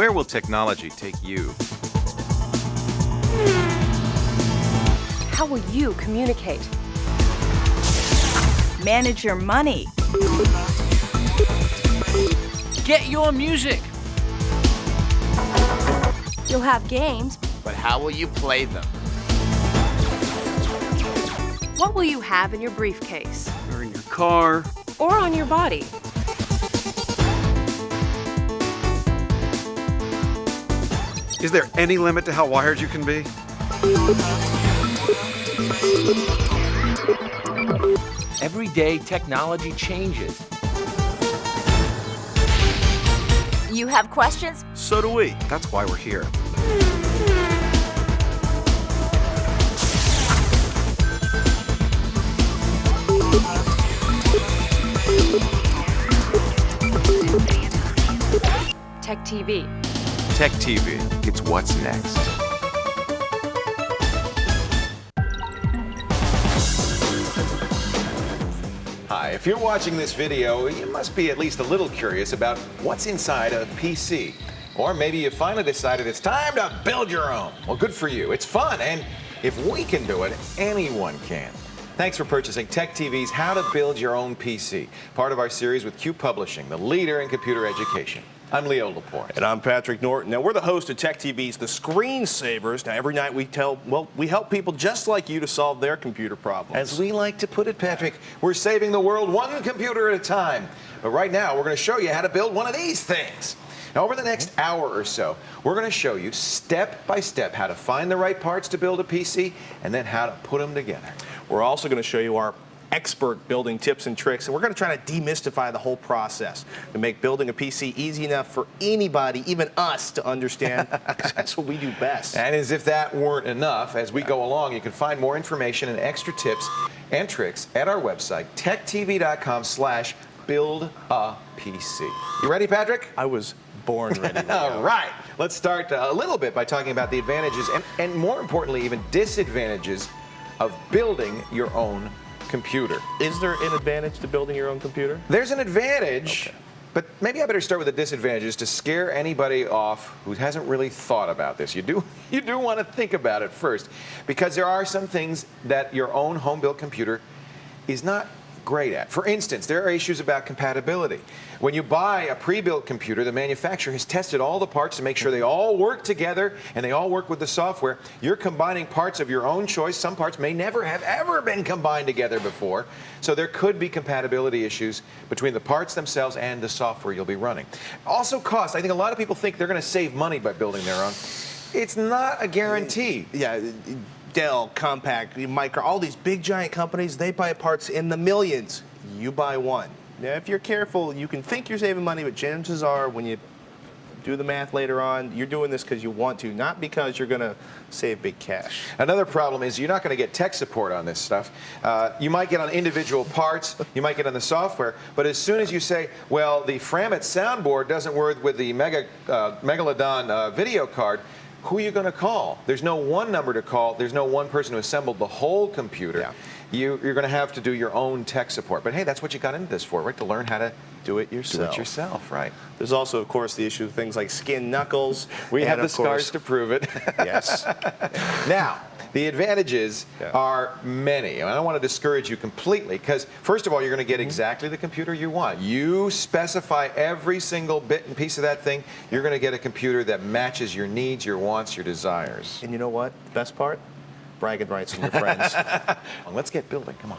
Where will technology take you? How will you communicate? Manage your money. Get your music. You'll have games. But how will you play them? What will you have in your briefcase? Or in your car. Or on your body? Is there any limit to how wired you can be? Every day, technology changes. You have questions? So do we. That's why we're here. TechTV. TechTV. It's what's next. Hi, if you're watching this video, you must be at least a little curious about what's inside a PC. Or maybe you finally decided it's time to build your own. Well, good for you. It's fun, and if we can do it, anyone can. Thanks for purchasing TechTV's How to Build Your Own PC, part of our series with Q Publishing, the leader in computer education. I'm Leo Laporte. And I'm Patrick Norton. Now, we're the host of TechTV's The Screensavers. Now, every night we help people just like you to solve their computer problems. As we like to put it, Patrick, we're saving the world one computer at a time. But right now, we're going to show you how to build one of these things. Now, over the next hour or so, we're going to show you step by step how to find the right parts to build a PC and then how to put them together. We're also going to show you our expert building tips and tricks, and we're going to try to demystify the whole process to make building a PC easy enough for anybody, even us, to understand. That's what we do best. And as if that weren't enough, as we go along, you can find more information and extra tips and tricks at our website, techtv.com/buildapc. You ready, Patrick? I was born ready. All right. Let's start a little bit by talking about the advantages and more importantly, even disadvantages of building your own computer. Is there an advantage to building your own computer? There's an advantage, okay. But maybe I better start with the disadvantages to scare anybody off who hasn't really thought about this. You do want to think about it first, because there are some things that your own home-built computer is not great at. For instance, there are issues about compatibility. When you buy a pre-built computer, the manufacturer has tested all the parts to make sure they all work together and they all work with the software. You're combining parts of your own choice. Some parts may never have ever been combined together before. So there could be compatibility issues between the parts themselves and the software you'll be running. Also cost. I think a lot of people think they're going to save money by building their own. It's not a guarantee. Yeah. Dell, Compaq, Micro, all these big giant companies, they buy parts in the millions. You buy one. Now, if you're careful, you can think you're saving money, but chances are when you do the math later on, you're doing this because you want to, not because you're going to save big cash. Another problem is you're not going to get tech support on this stuff. You might get on individual parts, you might get on the software, but as soon as you say, well, the Framit soundboard doesn't work with the Megalodon video card, who are you going to call? There's no one number to call. There's no one person who assembled the whole computer. Yeah. You're going to have to do your own tech support. But hey, that's what you got into this for, right? To learn how to do it yourself. Do it yourself, right? There's also, of course, the issue of things like skin knuckles. We have the scars to prove it. Yes. Now, the advantages are many. And I don't want to discourage you completely because, first of all, you're going to get exactly the computer you want. You specify every single bit and piece of that thing. You're going to get a computer that matches your needs, your wants, your desires. And you know what? The best part? Bragging rights from your friends. Let's get building. Come on.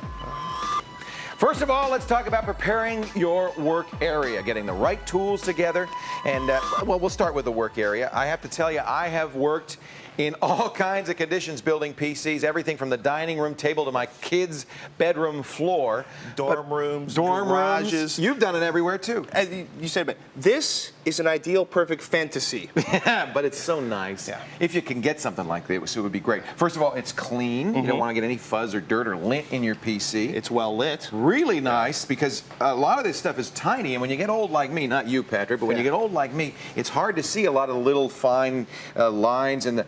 First of all, let's talk about preparing your work area, getting the right tools together. And, well, we'll start with the work area. I have to tell you, I have worked in all kinds of conditions building PCs, everything from the dining room table to my kids' bedroom floor. Dorm rooms, garages. You've done it everywhere, too. And you said, but this is an ideal, perfect fantasy. But it's so nice. Yeah. If you can get something like this, it would be great. First of all, it's clean. You don't want to get any fuzz or dirt or lint in your PC. It's well lit. Really nice, because a lot of this stuff is tiny, and when you get old like me, not you, Patrick, but when you get old like me, it's hard to see a lot of the little fine lines and the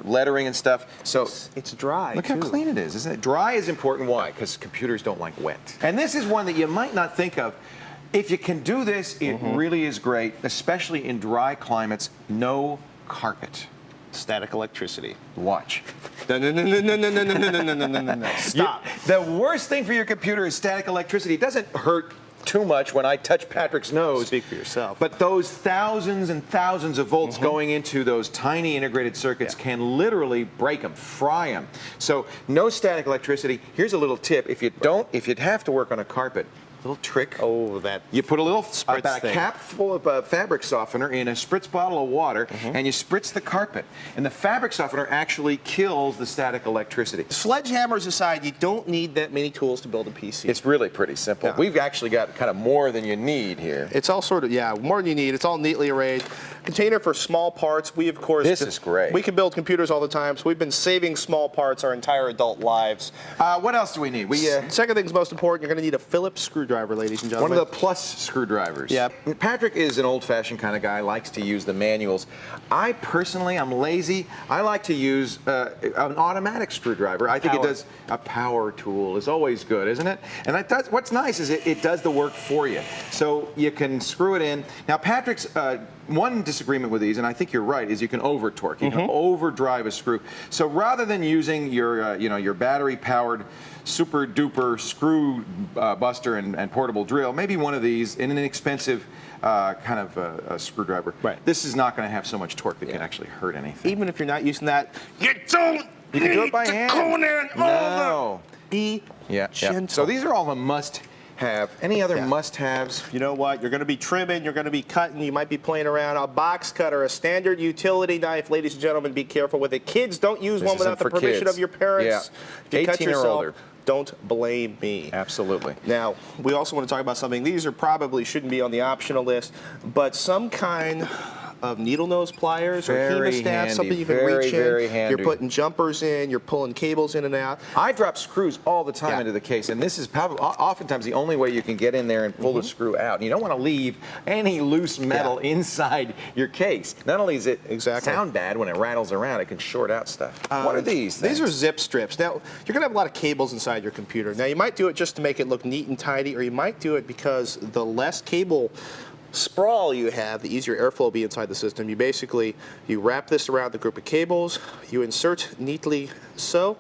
lettering and stuff. So it's dry. Look how clean it is, isn't it? Dry is important. Why? Because computers don't like wet. And this is one that you might not think of. If you can do this, it really is great, especially in dry climates. No carpet. Static electricity. Watch. No. Stop. The worst thing for your computer is static electricity. It doesn't hurt too much when I touch Patrick's nose. Speak for yourself. But those thousands and thousands of volts going into those tiny integrated circuits can literally break them, fry them. So no static electricity. Here's a little tip. If you'd have to work on a carpet, little trick. Oh, that You put a little spritz thing. a cap full of fabric softener in a spritz bottle of water, and you spritz the carpet. And the fabric softener actually kills the static electricity. Sledgehammers aside, you don't need that many tools to build a PC. It's really pretty simple. Yeah. We've actually got kind of more than you need here. It's all sort of, more than you need. It's all neatly arrayed. Container for small parts. We, of course, This is great. We can build computers all the time, so we've been saving small parts our entire adult lives. What else do we need? Second thing's most important, you're going to need a Phillips screwdriver, ladies and gentlemen. One of the plus screwdrivers. Yeah. Patrick is an old-fashioned kind of guy, likes to use the manuals. I personally, I'm lazy. I like to use an automatic screwdriver. I think it does, a power tool is always good, isn't it? And it does, what's nice is it does the work for you. So you can screw it in. Now, Patrick's one disagreement with these, and I think you're right, is you can over torque. You can overdrive a screw. So rather than using your, your battery-powered super duper screw buster and portable drill, maybe one of these in an inexpensive kind of a screwdriver. Right. This is not going to have so much torque that can actually hurt anything. Even if you're not using that, you don't You can do it by need to hand. go in there and No. Be gentle. So these are all the must-have. Any other must-haves? You know what? You're going to be trimming, you're going to be cutting, you might be playing around. A box cutter, a standard utility knife. Ladies and gentlemen, be careful with it. Kids, don't use This one without isn't the for permission kids. of your parents. Yeah. If you cut 18 or yourself, older. don't blame me. Absolutely. Now, we also want to talk about something. These are probably shouldn't be on the optional list, but some kind of needle nose pliers or Very hemostats, handy, something you can very, reach in. very handy. You're putting jumpers in, you're pulling cables in and out. I drop screws all the time Yeah. into the case, and this is probably oftentimes the only way you can get in there and pull the screw out. And you don't want to leave any loose metal inside your case. Not only does it sound bad when it rattles around, it can short out stuff. What are these things? These are zip strips. Now, you're going to have a lot of cables inside your computer. Now, you might do it just to make it look neat and tidy, or you might do it because the less cable sprawl you have, the easier airflow will be inside the system. You wrap this around the group of cables, you insert neatly so,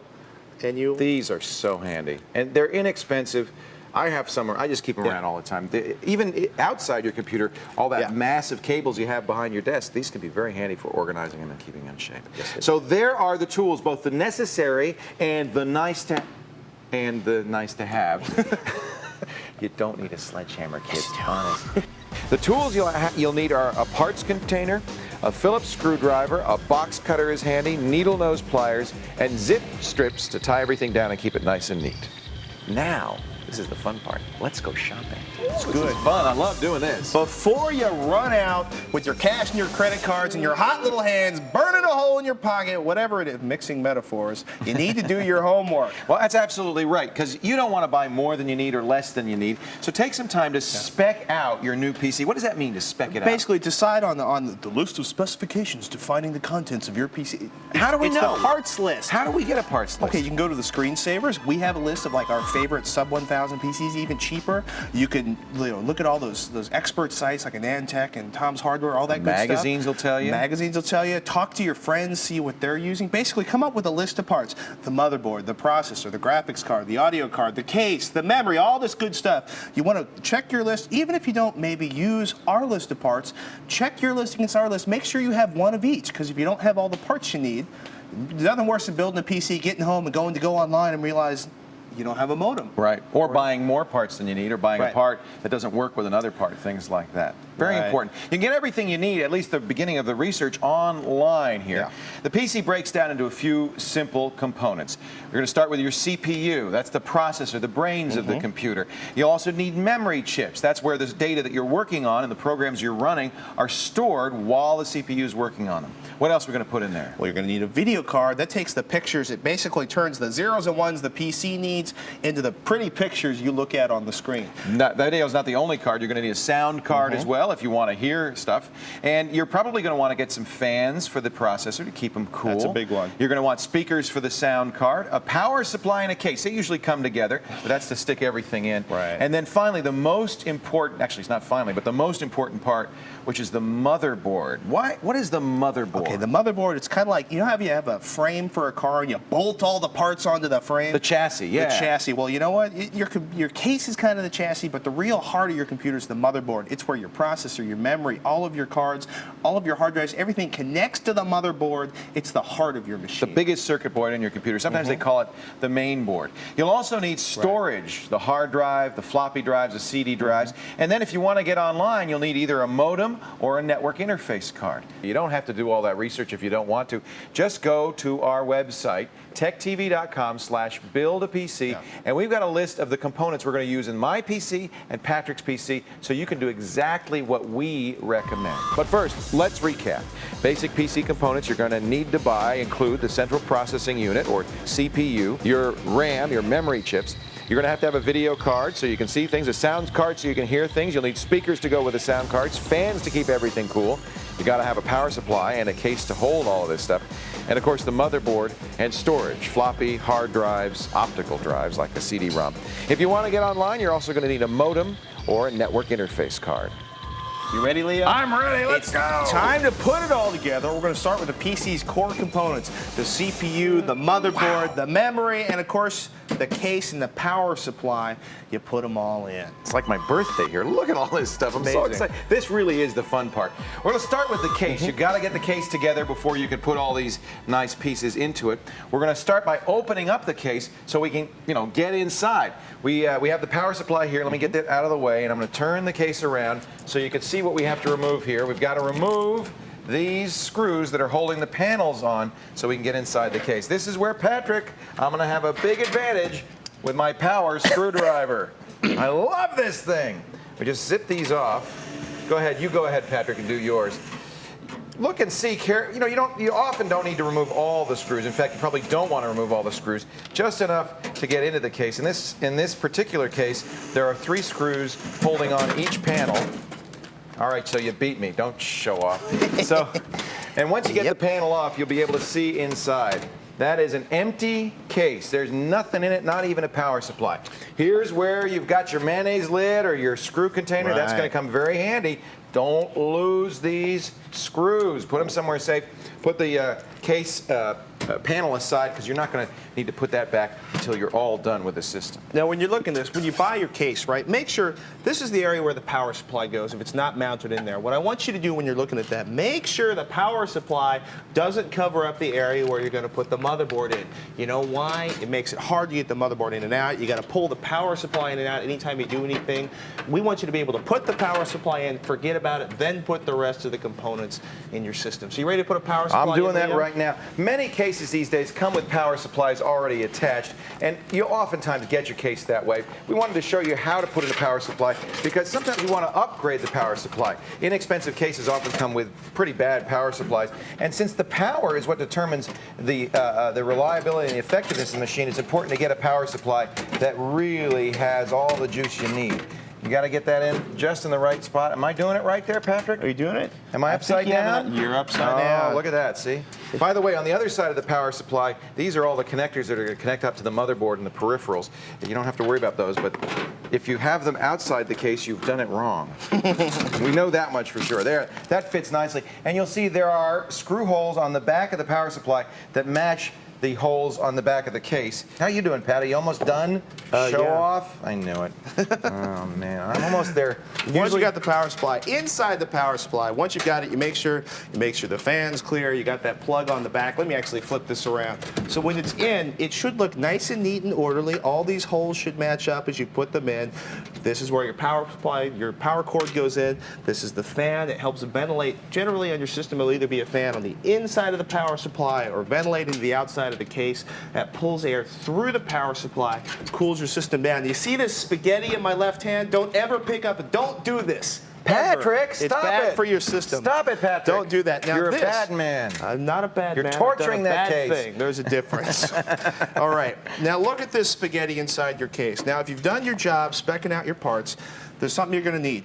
and you... These are so handy, and they're inexpensive. I have some, I just keep them around all the time. Even outside your computer, all that massive cables you have behind your desk, these can be very handy for organizing them and keeping them in shape. Yes, so there are the tools, both the necessary and the nice to have. You don't need a sledgehammer, kids, honest. The tools you'll need are a parts container, a Phillips screwdriver, a box cutter is handy, needle nose pliers, and zip strips to tie everything down and keep it nice and neat. Now, this is the fun part. Let's go shopping. It's good. Fun. I love doing this. Before you run out with your cash and your credit cards and your hot little hands burning a hole in your pocket, whatever it is, mixing metaphors, you need to do your homework. Well, that's absolutely right, because you don't want to buy more than you need or less than you need. So take some time to spec out your new PC. What does that mean, to spec it out? Basically, decide on the list of specifications defining the contents of your PC. How do we know? It's the parts list. How do we get a parts list? Okay, you can go to the screensavers. We have a list of like our favorite sub 1,000 PCs, even cheaper. You can look at all those expert sites like Anantech and Tom's Hardware, all that good stuff. Magazines will tell you. Magazines will tell you. Talk to your friends, see what they're using. Basically, come up with a list of parts: the motherboard, the processor, the graphics card, the audio card, the case, the memory, all this good stuff. You want to check your list, even if you don't maybe use our list of parts. Check your list against our list. Make sure you have one of each, because if you don't have all the parts you need, there's nothing worse than building a PC, getting home, and going to go online and realize you don't have a modem. Right. Or buying more parts than you need, or buying a Right. part that doesn't work with another part, things like that. Very Right. important. You can get everything you need, at least the beginning of the research, online here. Yeah. The PC breaks down into a few simple components. You're going to start with your CPU. That's the processor, the brains of the computer. You also need memory chips. That's where the data that you're working on and the programs you're running are stored while the CPU is working on them. What else are we going to put in there? Well, you're going to need a video card. That takes the pictures. It basically turns the zeros and ones the PC needs needs into the pretty pictures you look at on the screen. That video is not the only card. You're going to need a sound card as well if you want to hear stuff. And you're probably going to want to get some fans for the processor to keep them cool. That's a big one. You're going to want speakers for the sound card, a power supply, and a case. They usually come together, but that's to stick everything in. Right. And then finally, the most important, actually it's not finally, but the most important part, which is the motherboard. What is the motherboard? Okay, the motherboard, it's kind of like, you know how you have a frame for a car and you bolt all the parts onto the frame? The chassis, yeah. The chassis. Well, you know what? Your case is kind of the chassis, but the real heart of your computer is the motherboard. It's where your processor, your memory, all of your cards, all of your hard drives, everything connects to the motherboard. It's the heart of your machine. The biggest circuit board in your computer. Sometimes they call it the main board. You'll also need storage, the hard drive, the floppy drives, the CD drives. And then if you want to get online, you'll need either a modem or a network interface card. You don't have to do all that research if you don't want to. Just go to our website, techtv.com/build-a-PC, and we've got a list of the components we're going to use in my PC and Patrick's PC, so you can do exactly what we recommend. But first, let's recap. Basic PC components you're going to need to buy include the central processing unit, or CPU, your RAM, your memory chips. You're going to have a video card so you can see things, a sound card so you can hear things. You'll need speakers to go with the sound cards, fans to keep everything cool. You got to have a power supply and a case to hold all of this stuff. And of course the motherboard and storage, floppy, hard drives, optical drives like a CD-ROM. If you want to get online, you're also going to need a modem or a network interface card. You ready, Leo? I'm ready, let's go! Time to put it all together. We're going to start with the PC's core components, the CPU, the motherboard, the memory, and of course, the case and the power supply. You put them all in. It's like my birthday here. Look at all this stuff. I'm so Amazing. excited. This really is the fun part. We're going to start with the case. You've got to get the case together before you can put all these nice pieces into it. We're going to start by opening up the case so we can, get inside. We have the power supply here. Let me get that out of the way, and I'm going to turn the case around so you can see what we have to remove here. We've got to remove these screws that are holding the panels on so we can get inside the case. This is where, Patrick, I'm going to have a big advantage with my power screwdriver. I love this thing. We just zip these off. Go ahead, Patrick, and do yours. Look and see, you often don't need to remove all the screws. In fact, you probably don't want to remove all the screws, just enough to get into the case. In this particular case, there are 3 screws holding on each panel. All right, so you beat me. Don't show off. And once you get the panel off, you'll be able to see inside. That is an empty case. There's nothing in it, not even a power supply. Here's where you've got your mayonnaise lid or your screw container. That's going to come very handy. Don't lose these screws. Put them somewhere safe. Put the case panel aside because you're not going to need to put that back until you're all done with the system. Now, when you're looking at this, when you buy your case, right, make sure this is the area where the power supply goes if it's not mounted in there. What I want you to do when you're looking at that, make sure the power supply doesn't cover up the area where you're going to put the motherboard in. You know why? It makes it hard to get the motherboard in and out. You got to pull the power supply in and out anytime you do anything. We want you to be able to put the power supply in, forget about it, then put the rest of the components in your system. So you ready to put a power supply in? I'm doing that right now. Many cases these days come with power supplies already attached, and you oftentimes get your case that way. We wanted to show you how to put in a power supply because sometimes you want to upgrade the power supply. Inexpensive cases often come with pretty bad power supplies, and since the power is what determines the reliability and the effectiveness of the machine, it's important to get a power supply that really has all the juice you need. You got to get that in just in the right spot. Am I doing it right there, Patrick? Are you doing it? Am I upside down? You're upside down. Oh, look at that, see? By the way, on the other side of the power supply, these are all the connectors that are going to connect up to the motherboard and the peripherals. You don't have to worry about those, but if you have them outside the case, you've done it wrong. We know that much for sure. There, that fits nicely. And you'll see there are screw holes on the back of the power supply that match the holes on the back of the case. How you doing, Patty? You almost done? Show off? I knew it. Oh, man. I'm almost there. Once you got the power supply, inside the power supply, once you've got it, you make sure the fan's clear, you got that plug on the back. Let me actually flip this around. So when it's in, it should look nice and neat and orderly. All these holes should match up as you put them in. This is where your power supply, your power cord goes in. This is the fan. It helps ventilate. Generally on your system, it'll either be a fan on the inside of the power supply or ventilating to the outside of the case. That pulls air through the power supply, cools your system down. You see this spaghetti in my left hand? Don't ever pick up, don't do this. Patrick, It's stop bad it. for your system. Stop it, Patrick. Don't do that. Now You're this, a bad man. I'm not a bad You're man. torturing I've done that a bad case. thing. There's a difference. All right. Now look at this spaghetti inside your case. Now if you've done your job specking out your parts, there's something you're going to need.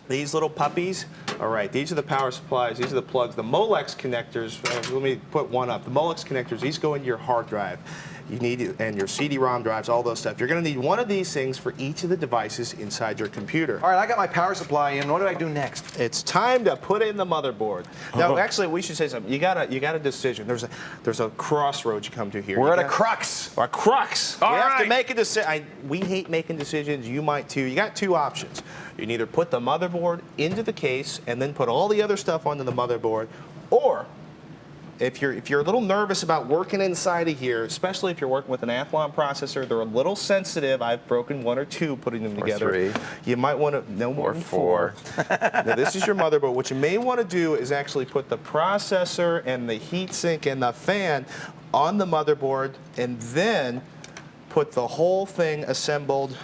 These little puppies. All right, these are the power supplies. These are the plugs. The Molex connectors. Let me put one up. The Molex connectors. These go into your hard drive. You need it, and your CD-ROM drives, all those stuff. You're going to need one of these things for each of the devices inside your computer. All right, I got my power supply in. What do I do next? It's time to put in the motherboard. Now, actually, we should say something. You got a decision. There's a crossroads you come to here. We're at a crux. A crux. All you have to right. make a decision. We hate making decisions. You might too. You got two options. You can either put the motherboard into the case and then put all the other stuff onto the motherboard, or if you're a little nervous about working inside of here, especially if you're working with an Athlon processor, they're a little sensitive. I've broken one or two putting them together. Three. You might want to no more than four. Now this is your motherboard. What you may want to do is actually put the processor and the heatsink and the fan on the motherboard, and then put the whole thing assembled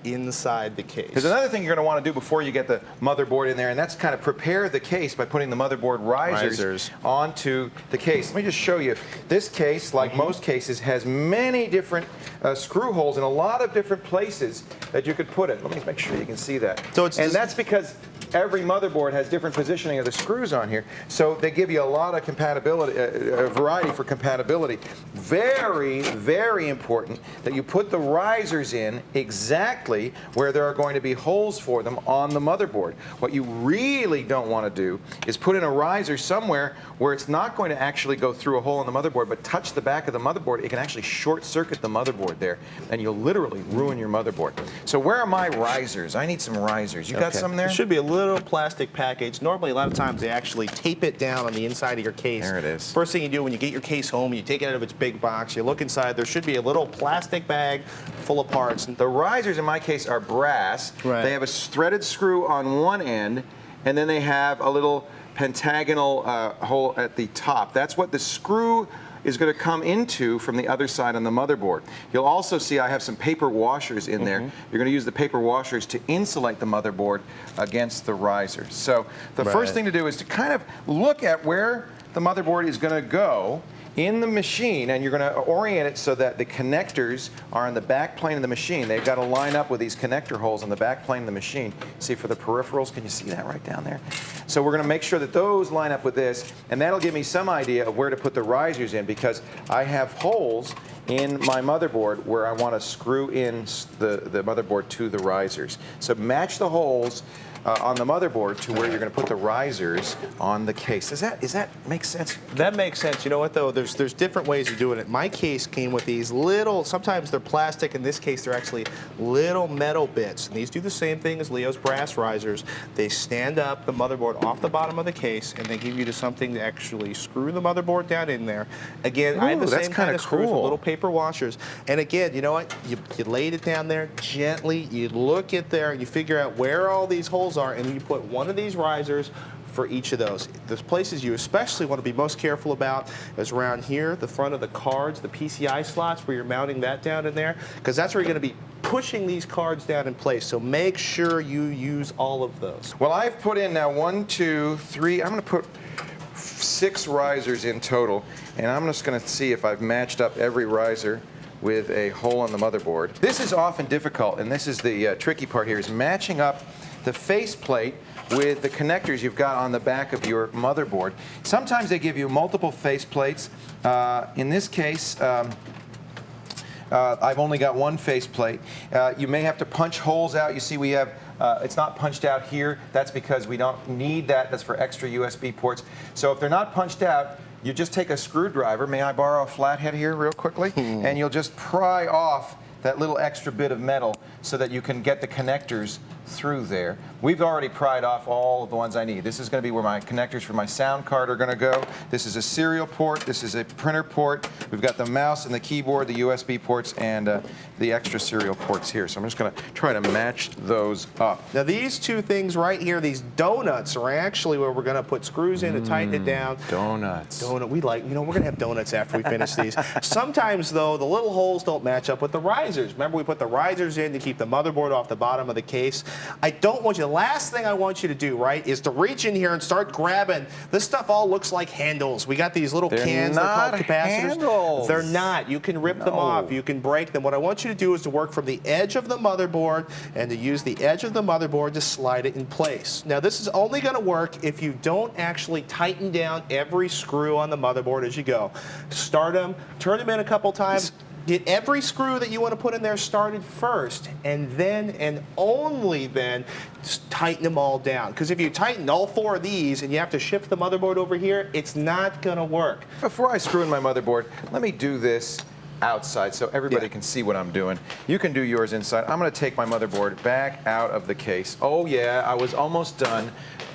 inside the case. There's another thing you're going to want to do before you get the motherboard in there, and that's kind of prepare the case by putting the motherboard risers onto the case. Let me just show you. This case, like most cases, has many different screw holes in a lot of different places that you could put it. Let me make sure you can see that. So it's just, that's because every motherboard has different positioning of the screws on here, so they give you a lot of compatibility, a variety for compatibility. Very, very important that you put the risers in exactly where there are going to be holes for them on the motherboard. What you really don't want to do is put in a riser somewhere where it's not going to actually go through a hole in the motherboard, but touch the back of the motherboard. It can actually short circuit the motherboard there, and you'll literally ruin your motherboard. So where are my risers? I need some risers. You got some there? There should be a little plastic package. Normally, a lot of times, they actually tape it down on the inside of your case. There it is. First thing you do when you get your case home, you take it out of its big box, you look inside, there should be a little plastic bag full of parts. The risers in my case are brass. Right. They have a threaded screw on one end, and then they have a little pentagonal hole at the top. That's what the screw is going to come into from the other side on the motherboard. You'll also see I have some paper washers in there. You're going to use the paper washers to insulate the motherboard against the risers. So the first thing to do is to kind of look at where the motherboard is going to go in the machine, and you're going to orient it so that the connectors are on the back plane of the machine. They've got to line up with these connector holes on the back plane of the machine. See, for the peripherals, can you see that right down there? So we're going to make sure that those line up with this, and that'll give me some idea of where to put the risers in, because I have holes in my motherboard where I want to screw in the motherboard to the risers. So match the holes on the motherboard to where you're going to put the risers on the case. Does that make sense? That makes sense. You know what, though? There's different ways of doing it. My case came with these little, sometimes they're plastic. In this case, they're actually little metal bits. And these do the same thing as Leo's brass risers. They stand up the motherboard off the bottom of the case, and they give you something to actually screw the motherboard down in there. Again, I have the same kind of screws with little paper washers. And again, you know what? You laid it down there gently. You look at there, and you figure out where all these holes are, and you put one of these risers for each of those. The places you especially want to be most careful about is around here, the front of the cards, the PCI slots where you're mounting that down in there, because that's where you're going to be pushing these cards down in place. So make sure you use all of those. Well, I've put in now 1, 2, 3, I'm going to put 6 risers in total, and I'm just going to see if I've matched up every riser with a hole on the motherboard. This is often difficult, and this is the tricky part here, is matching up the faceplate with the connectors you've got on the back of your motherboard. Sometimes they give you multiple faceplates. In this case, I've only got one faceplate. You may have to punch holes out. You see we have, it's not punched out here. That's because we don't need that. That's for extra USB ports. So if they're not punched out, you just take a screwdriver. May I borrow a flathead here real quickly? And you'll just pry off that little extra bit of metal so that you can get the connectors through there. We've already pried off all of the ones I need. This is going to be where my connectors for my sound card are going to go. This is a serial port. This is a printer port. We've got the mouse and the keyboard, the USB ports, and the extra serial ports here. So I'm just going to try to match those up. Now these two things right here, these donuts, are actually where we're going to put screws in to tighten it down. Donuts. We like, we're going to have donuts after we finish these. Sometimes, though, the little holes don't match up with the risers. risers. Remember, we put the risers in to keep the motherboard off the bottom of the case. I don't want you, the last thing I want you to do, right, is to reach in here and start grabbing. This stuff all looks like handles. We got these little cans, they're called capacitors. Handles. They're not. You can rip them off. You can break them. What I want you to do is to work from the edge of the motherboard and to use the edge of the motherboard to slide it in place. Now, this is only going to work if you don't actually tighten down every screw on the motherboard as you go. Start them, turn them in a couple times. Get every screw that you want to put in there started first, and then and only then tighten them all down. Because if you tighten all 4 of these and you have to shift the motherboard over here, it's not going to work. Before I screw in my motherboard, let me do this outside so everybody can see what I'm doing. You can do yours inside. I'm going to take my motherboard back out of the case. Oh yeah, I was almost done.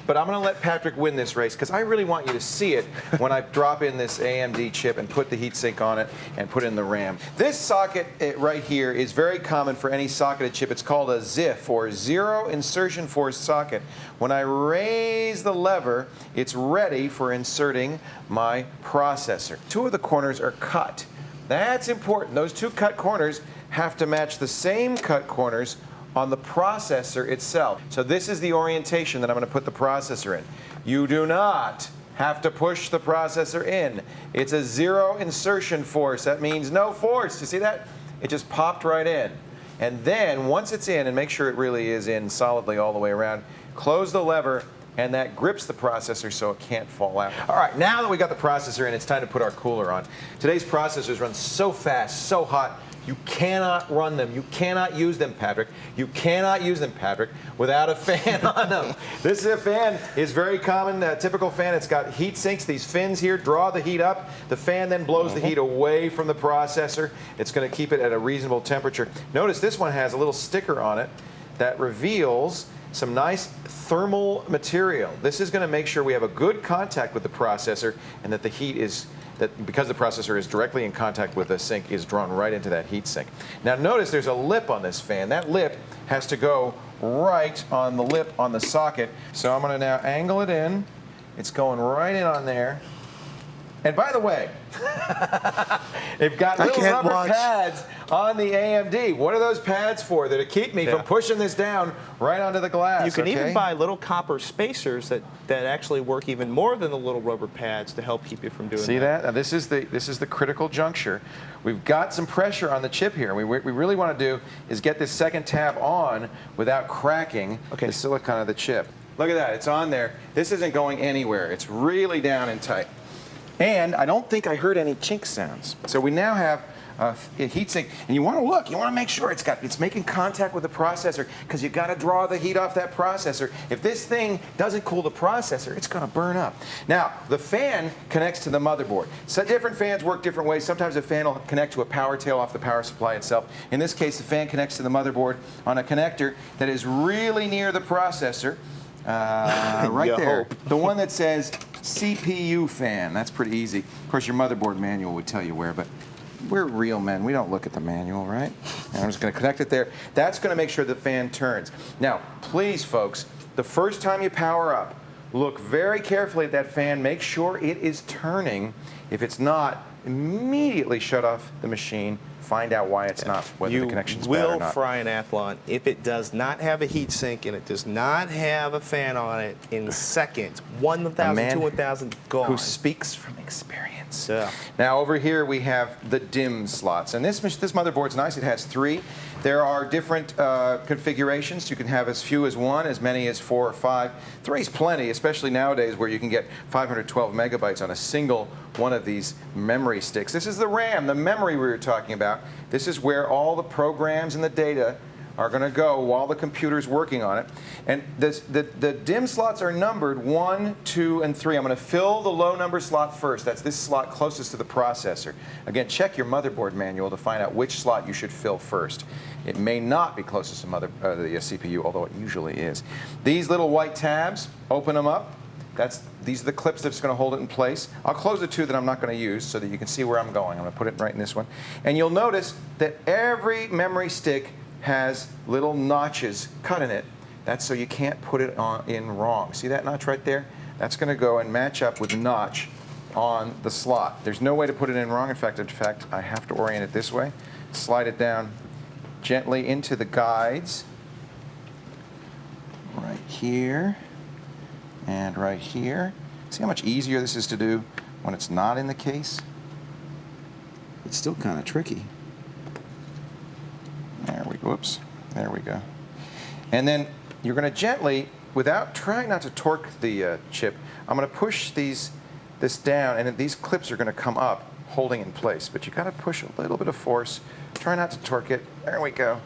But I'm going to let Patrick win this race because I really want you to see it when I drop in this AMD chip and put the heatsink on it and put in the RAM. This socket right here is very common for any socketed chip. It's called a ZIF, or Zero Insertion Force socket. When I raise the lever, it's ready for inserting my processor. 2 of the corners are cut. That's important. Those 2 cut corners have to match the same cut corners on the processor itself. So this is the orientation that I'm going to put the processor in. You do not have to push the processor in. It's a zero insertion force. That means no force. You see that? It just popped right in. And then once it's in, and make sure it really is in solidly all the way around, close the lever, and that grips the processor so it can't fall out. All right, now that we got the processor in, it's time to put our cooler on. Today's processors run so fast, so hot, you cannot run them. You cannot use them, Patrick. You cannot use them, Patrick, without a fan on them. This is a fan. Is very common, typical fan. It's got heat sinks. These fins here draw the heat up. The fan then blows the heat away from the processor. It's going to keep it at a reasonable temperature. Notice this one has a little sticker on it that reveals some nice thermal material. This is going to make sure we have a good contact with the processor and that the heat is, that because the processor is directly in contact with the sink, is drawn right into that heat sink. Now notice there's a lip on this fan. That lip has to go right on the lip on the socket. So I'm going to now angle it in. It's going right in on there. And by the way, they've got little rubber pads on the AMD. What are those pads for? They're to keep me from pushing this down right onto the glass. You can even buy little copper spacers that actually work even more than the little rubber pads to help keep you from doing that. See that? Now this is the critical juncture. We've got some pressure on the chip here. We really want to do is get this second tab on without cracking the silicon of the chip. Look at that. It's on there. This isn't going anywhere. It's really down and tight. And I don't think I heard any chink sounds. So we now have a heatsink, and you want to look. You want to make sure it's making contact with the processor, because you got to draw the heat off that processor. If this thing doesn't cool the processor, it's going to burn up. Now the fan connects to the motherboard. So different fans work different ways. Sometimes the fan will connect to a power tail off the power supply itself. In this case, the fan connects to the motherboard on a connector that is really near the processor. Right there. The one that says CPU fan. That's pretty easy. Of course, your motherboard manual would tell you where, but we're real men. We don't look at the manual, right? And I'm just going to connect it there. That's going to make sure the fan turns. Now, please, folks, the first time you power up, look very carefully at that fan. Make sure it is turning. If it's not, immediately shut off the machine. Find out why it's not, whether the connection's bad or not. You will fry an Athlon if it does not have a heat sink and it does not have a fan on it in seconds. 1,000 to 1,000 gone. Who speaks from experience. Yeah. Now over here we have the DIMM slots, and this motherboard's nice. It has 3. There are different configurations. You can have as few as 1, as many as 4 or 5. 3 is plenty, especially nowadays where you can get 512 megabytes on a single one of these memory sticks. This is the RAM, the memory we were talking about. This is where all the programs and the data are going to go while the computer's working on it. And the DIMM slots are numbered 1, 2, and 3. I'm going to fill the low number slot first. That's this slot closest to the processor. Again, check your motherboard manual to find out which slot you should fill first. It may not be closest to the CPU, although it usually is. These little white tabs, open them up. These are the clips that's going to hold it in place. I'll close the 2 that I'm not going to use so that you can see where I'm going. I'm going to put it right in this one. And you'll notice that every memory stick has little notches cut in it. That's so you can't put it in wrong. See that notch right there? That's going to go and match up with the notch on the slot. There's no way to put it in wrong. In fact, I have to orient it this way, slide it down, gently into the guides. Right here and right here. See how much easier this is to do when it's not in the case? It's still kind of tricky. There we go. Whoops. There we go. And then you're going to gently, without trying not to torque the chip, I'm going to push this down, and these clips are going to come up, holding in place. But you got to push a little bit of force. Try not to torque it. There we go.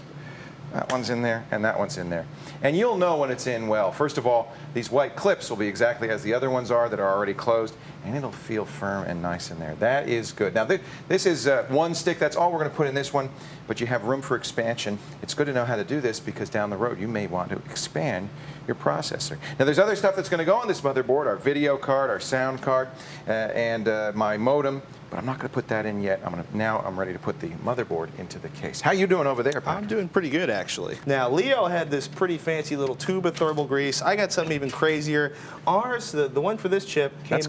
That one's in there, and that one's in there. And you'll know when it's in well. First of all, these white clips will be exactly as the other ones are that are already closed, and it'll feel firm and nice in there. That is good. Now, this is one stick. That's all we're going to put in this one, but you have room for expansion. It's good to know how to do this because down the road you may want to expand your processor. Now, there's other stuff that's going to go on this motherboard, our video card, our sound card, and my modem. But I'm not going to put that in yet. Now I'm ready to put the motherboard into the case. How you doing over there, Patrick? I'm doing pretty good, actually. Now, Leo had this pretty fancy little tube of thermal grease. I got something even crazier. Ours, the one for this chip, came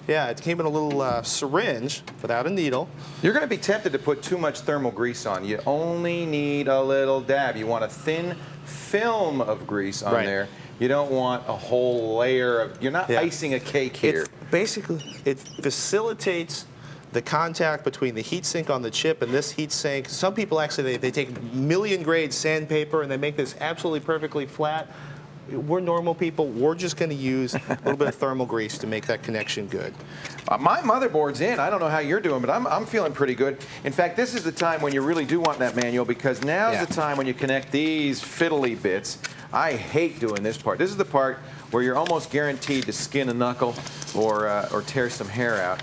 it came in a little syringe without a needle. You're going to be tempted to put too much thermal grease on. You only need a little dab. You want a thin film of grease on there. You don't want a whole layer of, you're not icing a cake here. Basically, it facilitates the contact between the heatsink on the chip and this heatsink. Some people actually, they take million grade sandpaper and they make this absolutely perfectly flat. We're normal people. We're just going to use a little bit of thermal grease to make that connection good. My motherboard's in. I don't know how you're doing, but I'm feeling pretty good. In fact, this is the time when you really do want that manual because now's the time when you connect these fiddly bits. I hate doing this part. This is the part where you're almost guaranteed to skin a knuckle or tear some hair out.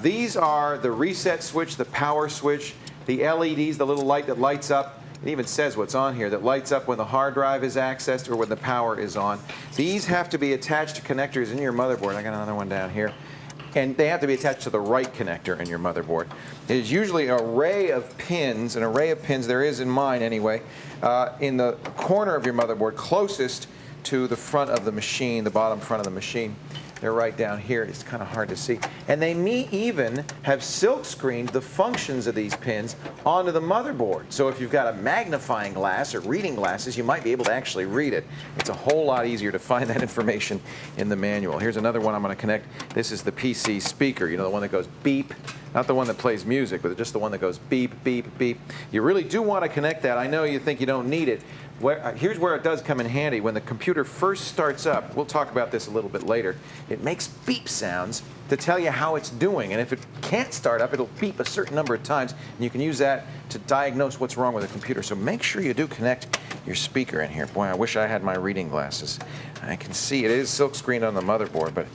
These are the reset switch, the power switch, the LEDs, the little light that lights up. It even says what's on here, that lights up when the hard drive is accessed or when the power is on. These have to be attached to connectors in your motherboard. I got another one down here. And they have to be attached to the right connector in your motherboard. It is usually an array of pins, there is in mine anyway, in the corner of your motherboard closest to the front of the machine, the bottom front of the machine. They're right down here. It's kind of hard to see. And they may even have silk screened the functions of these pins onto the motherboard. So if you've got a magnifying glass or reading glasses, you might be able to actually read it. It's a whole lot easier to find that information in the manual. Here's another one I'm going to connect. This is the PC speaker, you know, the one that goes beep. Not the one that plays music, but just the one that goes beep, beep, beep. You really do want to connect that. I know you think you don't need it. Here's where it does come in handy. When the computer first starts up, we'll talk about this a little bit later, it makes beep sounds to tell you how it's doing. And if it can't start up, it'll beep a certain number of times, and you can use that to diagnose what's wrong with the computer. So make sure you do connect your speaker in here. Boy, I wish I had my reading glasses. I can see it is silk screened on the motherboard, but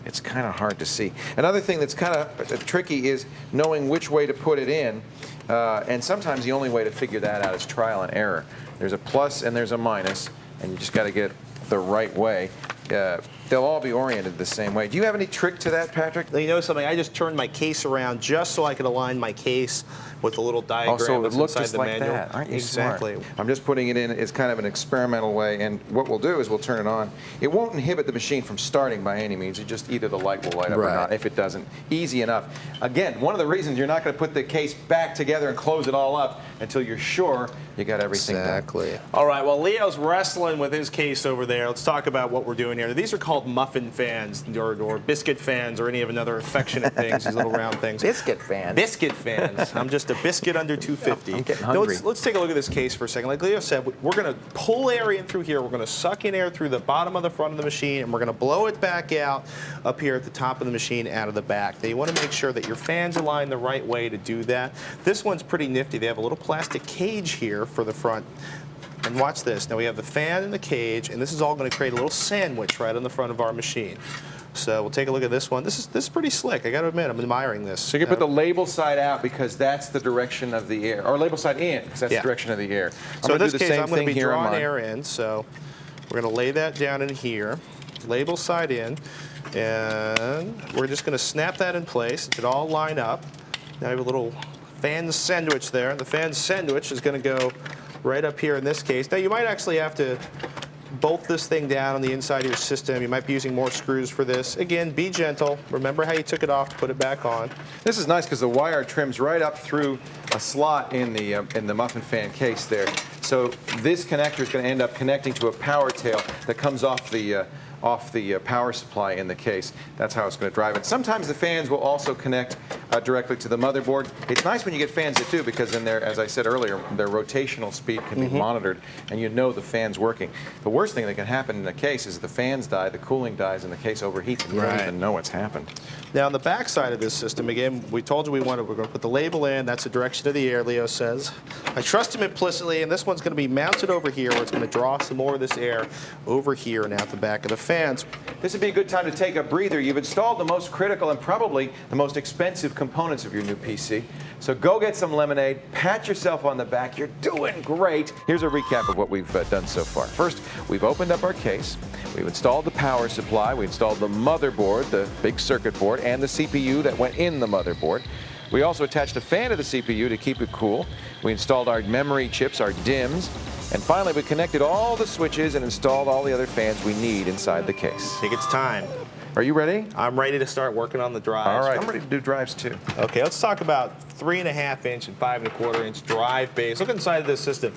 it's kind of hard to see. Another thing that's kind of tricky is knowing which way to put it in. And sometimes the only way to figure that out is trial and error. There's a plus and there's a minus, and you just got to get it the right way. They'll all be oriented the same way. Do you have any trick to that, Patrick? You know something? I just turned my case around just so I could align my case with the little diagram so that's it looks inside just the like manual. that. Aren't you exactly. Smart? I'm just putting it in as kind of an experimental way, and what we'll do is we'll turn it on. It won't inhibit the machine from starting by any means. It just either the light will light up or not. If it doesn't, easy enough. Again, one of the reasons you're not going to put the case back together and close it all up until you're sure you got everything done. All right, well, Leo's wrestling with his case over there. Let's talk about what we're doing here. These are called muffin fans or biscuit fans or any of another affectionate things, these little round things. Biscuit fans. Biscuit fans. I'm just a biscuit under 250. I'm getting hungry. Now, let's take a look at this case for a second. Like Leo said, we're going to pull air in through here. We're going to suck in air through the bottom of the front of the machine, and we're going to blow it back out up here at the top of the machine out of the back. Now, you want to make sure that your fans align the right way to do that. This one's pretty nifty. They have a little plastic cage here for the front. And watch this. Now we have the fan and the cage, and this is all going to create a little sandwich right on the front of our machine. So we'll take a look at this one. This is pretty slick. I got to admit, I'm admiring this. So you can put the label side out because that's the direction of the air, or label side in because that's the direction of the air. So in this case, I'm going to be drawing air in. So we're going to lay that down in here, label side in, and we're just going to snap that in place. It all line up. Now I have a little fan sandwich there, and the fan sandwich is going to go right up here in this case. Now you might actually have to bolt this thing down on the inside of your system. You might be using more screws for this. Again, be gentle. Remember how you took it off, put it back on. This is nice because the wire trims right up through a slot in the muffin fan case there. So this connector is going to end up connecting to a power tail that comes off the power supply in the case. That's how it's going to drive it. Sometimes the fans will also connect directly to the motherboard. It's nice when you get fans that do, because then as I said earlier, their rotational speed can be monitored, and you know the fan's working. The worst thing that can happen in a case is the fans die, the cooling dies, and the case overheats, and you don't even know what's happened. Now, on the back side of this system, again, we told you we're going to put the label in. That's the direction of the air, Leo says. I trust him implicitly, and this one's going to be mounted over here, where it's going to draw some more of this air over here and out the back of the fans. This would be a good time to take a breather. You've installed the most critical and probably the most expensive components of your new PC. So go get some lemonade, pat yourself on the back. You're doing great. Here's a recap of what we've done so far. First, we've opened up our case. We've installed the power supply. We installed the motherboard, the big circuit board, and the CPU that went in the motherboard. We also attached a fan to the CPU to keep it cool. We installed our memory chips, our DIMMs. And finally, we connected all the switches and installed all the other fans we need inside the case. I think it's time. Are you ready? I'm ready to start working on the drives. All right, I'm ready to do drives too. Okay, let's talk about 3.5 inch and 5 1/4 inch drive bays. Look inside of this system.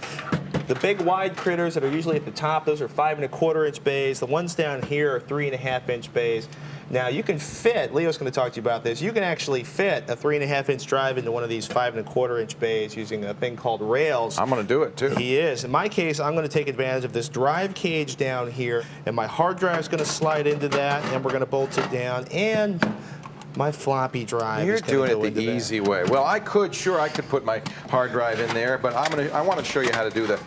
The big wide critters that are usually at the top, those are 5 1/4 inch bays. The ones down here are 3.5 inch bays. Now you can fit, Leo's going to talk to you about this, you can actually fit a 3.5 inch drive into one of these 5 1/4 inch bays using a thing called rails. I'm going to do it too. He is. In my case, I'm going to take advantage of this drive cage down here, and my hard drive is going to slide into that, and we're going to bolt it down, and my floppy drive You're is going to go doing it into the that. easy way. Well, I could put my hard drive in there, but I want to show you how to do the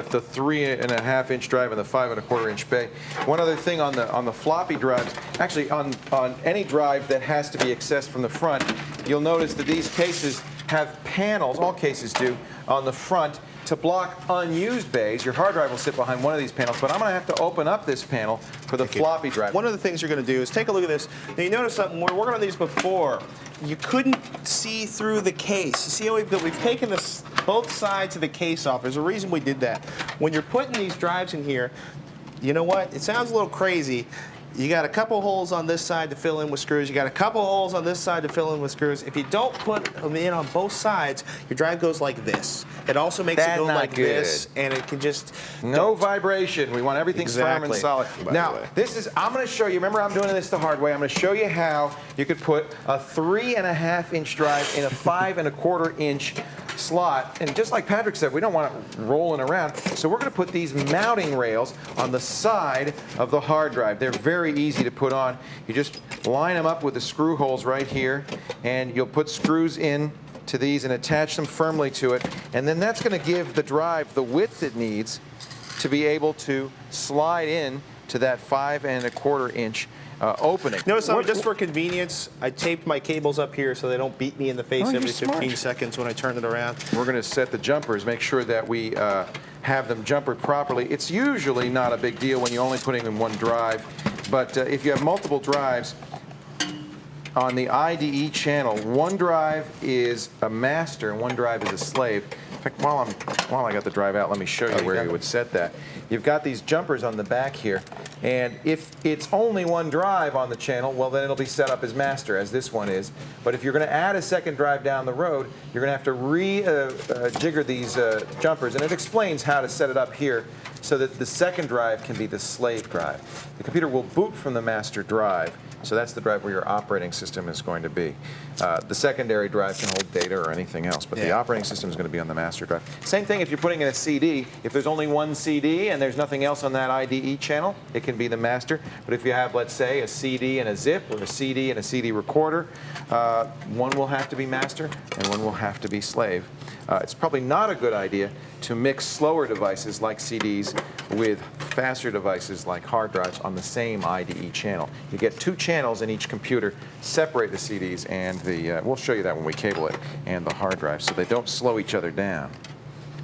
3.5 inch drive and the 5 1/4 inch bay. One other thing on the floppy drives, actually on any drive that has to be accessed from the front, you'll notice that these cases have panels, all cases do, on the front to block unused bays. Your hard drive will sit behind one of these panels, but I'm going to have to open up this panel for the floppy drive. One of the things you're going to do is take a look at this. Now you notice something, when we're working on these before, you couldn't see through the case. You see how we've taken this, both sides of the case off. There's a reason we did that. When you're putting these drives in here, you know what? It sounds a little crazy. You got a couple holes on this side to fill in with screws. You got a couple holes on this side to fill in with screws. If you don't put them in on both sides, your drive goes like this. It also makes it go like this, and it can just... No vibration. We want everything firm and solid. Now, I'm going to show you, remember I'm doing this the hard way. I'm going to show you how you could put a 3.5 inch drive in a 5 1/4 inch slot. And just like Patrick said, we don't want it rolling around. So we're going to put these mounting rails on the side of the hard drive. They're very easy to put on. You just line them up with the screw holes right here, and you'll put screws in to these and attach them firmly to it. And then that's going to give the drive the width it needs to be able to slide in to that 5 1/4 inch opening. Notice just for convenience, I taped my cables up here so they don't beat me in the face every 15 seconds when I turn it around. We're going to set the jumpers, make sure that we have them jumpered properly. It's usually not a big deal when you're only putting in one drive, but if you have multiple drives, on the IDE channel, one drive is a master and one drive is a slave. In fact, while I got the drive out, let me show you where you would set that. You've got these jumpers on the back here, and if it's only one drive on the channel, well, then it'll be set up as master, as this one is. But if you're going to add a second drive down the road, you're going to have to rejigger these jumpers, and it explains how to set it up here so that the second drive can be the slave drive. The computer will boot from the master drive. So that's the drive where your operating system is going to be. The secondary drive can hold data or anything else, but the operating system is going to be on the master drive. Same thing if you're putting in a CD. If there's only one CD and there's nothing else on that IDE channel, it can be the master. But if you have, let's say, a CD and a zip, or a CD and a CD recorder, one will have to be master and one will have to be slave. It's probably not a good idea to mix slower devices like CDs with faster devices like hard drives on the same IDE channel. You get two channels in each computer, separate the CDs and the, we'll show you that when we cable it, and the hard drive, so they don't slow each other down.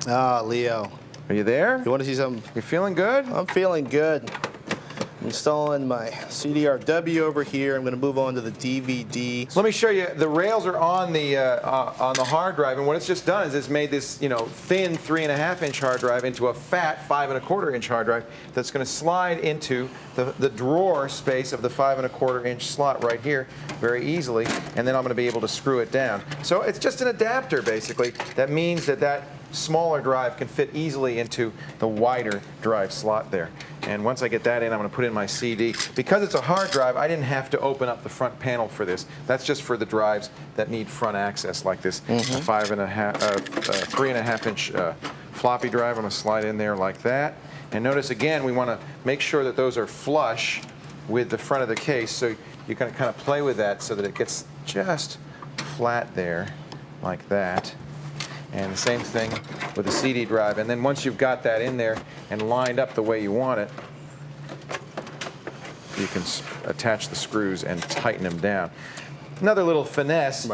Ah, Leo. Are you there? You want to see something? You feeling good? I'm feeling good. Installing my CDRW over here. I'm going to move on to the DVD. Let me show you. The rails are on the hard drive, and what it's just done is it's made this, thin 3.5-inch hard drive into a fat 5.25-inch hard drive that's going to slide into the drawer space of the 5.25-inch slot right here very easily, and then I'm going to be able to screw it down. So it's just an adapter, basically. That means that smaller drive can fit easily into the wider drive slot there. And once I get that in, I'm going to put in my CD. Because it's a hard drive, I didn't have to open up the front panel for this. That's just for the drives that need front access like this. A 3.5-inch floppy drive. I'm going to slide in there like that. And notice again, we want to make sure that those are flush with the front of the case. So you're going to kind of play with that so that it gets just flat there, like that. And the same thing with the CD drive. And then once you've got that in there and lined up the way you want it, you can attach the screws and tighten them down. Another little finesse,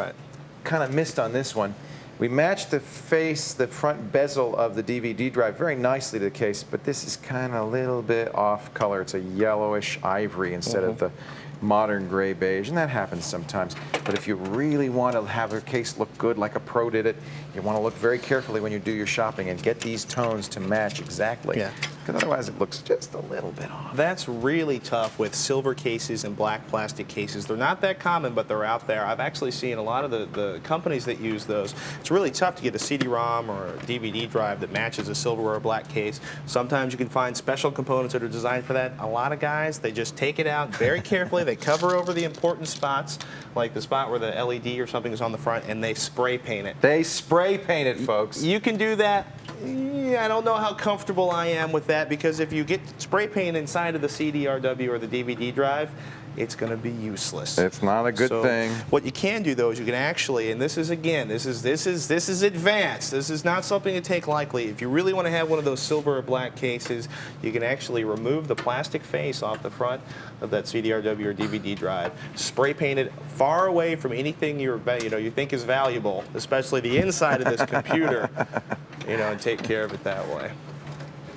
kind of missed on this one. We matched the front bezel of the DVD drive very nicely to the case, but this is kind of a little bit off color. It's a yellowish ivory instead of the modern gray beige, and that happens sometimes. But if you really want to have your case look good like a pro did it, you want to look very carefully when you do your shopping and get these tones to match exactly. Yeah. Because otherwise it looks just a little bit off. That's really tough with silver cases and black plastic cases. They're not that common, but they're out there. I've actually seen a lot of the companies that use those. It's really tough to get a CD-ROM or a DVD drive that matches a silver or a black case. Sometimes you can find special components that are designed for that. A lot of guys, they just take it out very carefully. They cover over the important spots, like the spot where the LED or something is on the front, and they spray paint it. They spray paint it, folks. You can do that. I don't know how comfortable I am with that, because if you get spray paint inside of the CDRW or the DVD drive, it's going to be useless. It's not a good thing. What you can do, though, is you can actually, and this is advanced. This is not something to take lightly. If you really want to have one of those silver or black cases, you can actually remove the plastic face off the front of that CDRW or DVD drive, spray paint it far away from anything you think is valuable, especially the inside of this computer, and take care of it that way.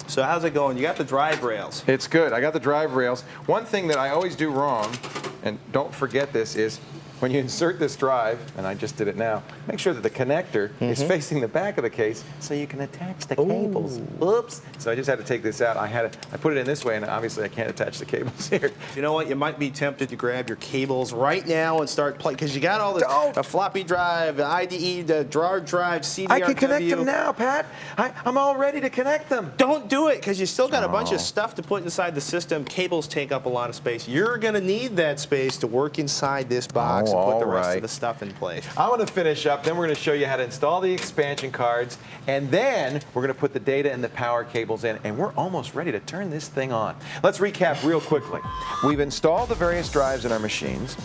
So how's it going? You got the drive rails. It's good. I got the drive rails. One thing that I always do wrong, and don't forget this, is when you insert this drive, and I just did it now, make sure that the connector is facing the back of the case so you can attach the cables. Oops. So I just had to take this out. I put it in this way, and obviously I can't attach the cables here. You know what? You might be tempted to grab your cables right now and start playing, because you got all this a floppy drive, the IDE, the drawer drive, CDRW. I can connect them now, Pat. I'm all ready to connect them. Don't do it, because you still got a bunch of stuff to put inside the system. Cables take up a lot of space. You're going to need that space to work inside this box and put the rest of the stuff in place. I want to finish up, then we're going to show you how to install the expansion cards, and then we're going to put the data and the power cables in, and we're almost ready to turn this thing on. Let's recap real quickly. We've installed the various drives in our machines.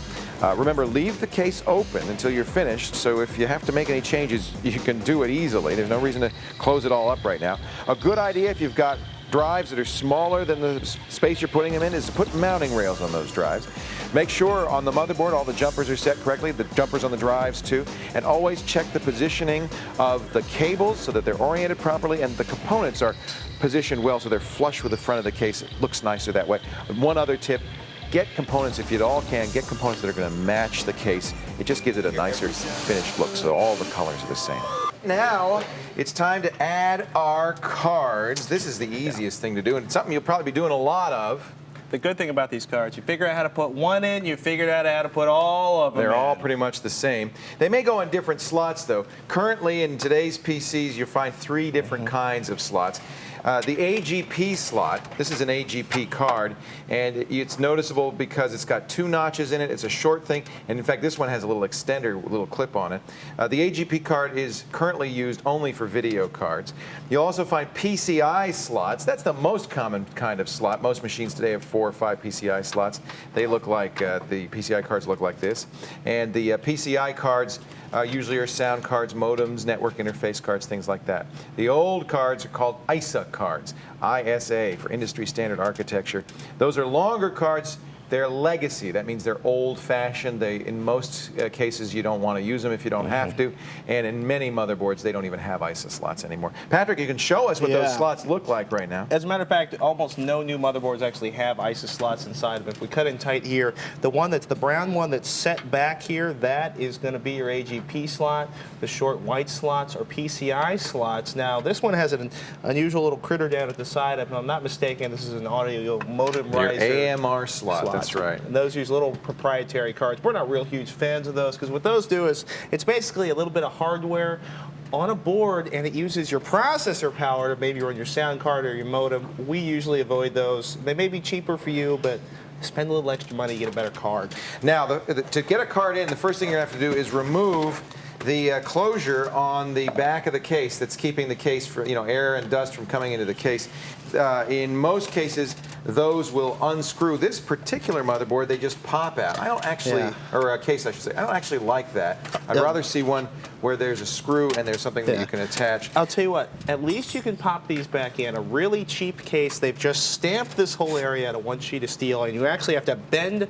Remember, leave the case open until you're finished, so if you have to make any changes, you can do it easily. There's no reason to close it all up right now. A good idea, if you've got drives that are smaller than the space you're putting them in, is to put mounting rails on those drives. Make sure on the motherboard all the jumpers are set correctly, the jumpers on the drives too, and always check the positioning of the cables so that they're oriented properly and the components are positioned well so they're flush with the front of the case. It looks nicer that way. One other tip, get components, if you at all can, get components that are going to match the case. It just gives it a nicer finished look so all the colors are the same. Now, it's time to add our cards. This is the easiest thing to do, and it's something you'll probably be doing a lot of. The good thing about these cards, you figure out how to put one in, you figured out how to put all of them They're in. all pretty much the same. They may go on different slots, though. Currently, in today's PCs, you find 3 different kinds of slots. The AGP slot, this is an AGP card, and it's noticeable because it's got 2 notches in it. It's a short thing, and in fact, this one has a little extender, a little clip on it. The AGP card is currently used only for video cards. You'll also find PCI slots. That's the most common kind of slot. Most machines today have 4 or 5 PCI slots. They look like, the PCI cards look like this. And the PCI cards usually are sound cards, modems, network interface cards, things like that. The old cards are called ISA cards, ISA for industry standard architecture. Those are longer cards They're legacy. That means they're old-fashioned. In most cases, you don't want to use them if you don't have to. And in many motherboards, they don't even have ISA slots anymore. Patrick, you can show us what those slots look like right now. As a matter of fact, almost no new motherboards actually have ISA slots inside of it. If we cut in tight here, the brown one that's set back here, that is going to be your AGP slot. The short white slots are PCI slots. Now, this one has an unusual little critter down at the side. If I'm not mistaken, this is an audio modem riser. AMR slot. That's right. And those use little proprietary cards. We're not real huge fans of those because what those do is it's basically a little bit of hardware on a board, and it uses your processor power to maybe run your sound card or your modem. We usually avoid those. They may be cheaper for you, but spend a little extra money to get a better card. Now, to get a card in, the first thing you have to do is remove the closure on the back of the case that's keeping the case for air and dust from coming into the case. In most cases, those will unscrew. This particular motherboard, they just pop out. I don't actually, or a case I should say, I don't actually like that. I'd rather see one where there's a screw and there's something that you can attach. I'll tell you what, at least you can pop these back in. A really cheap case, they've just stamped this whole area out of one sheet of steel, and you actually have to bend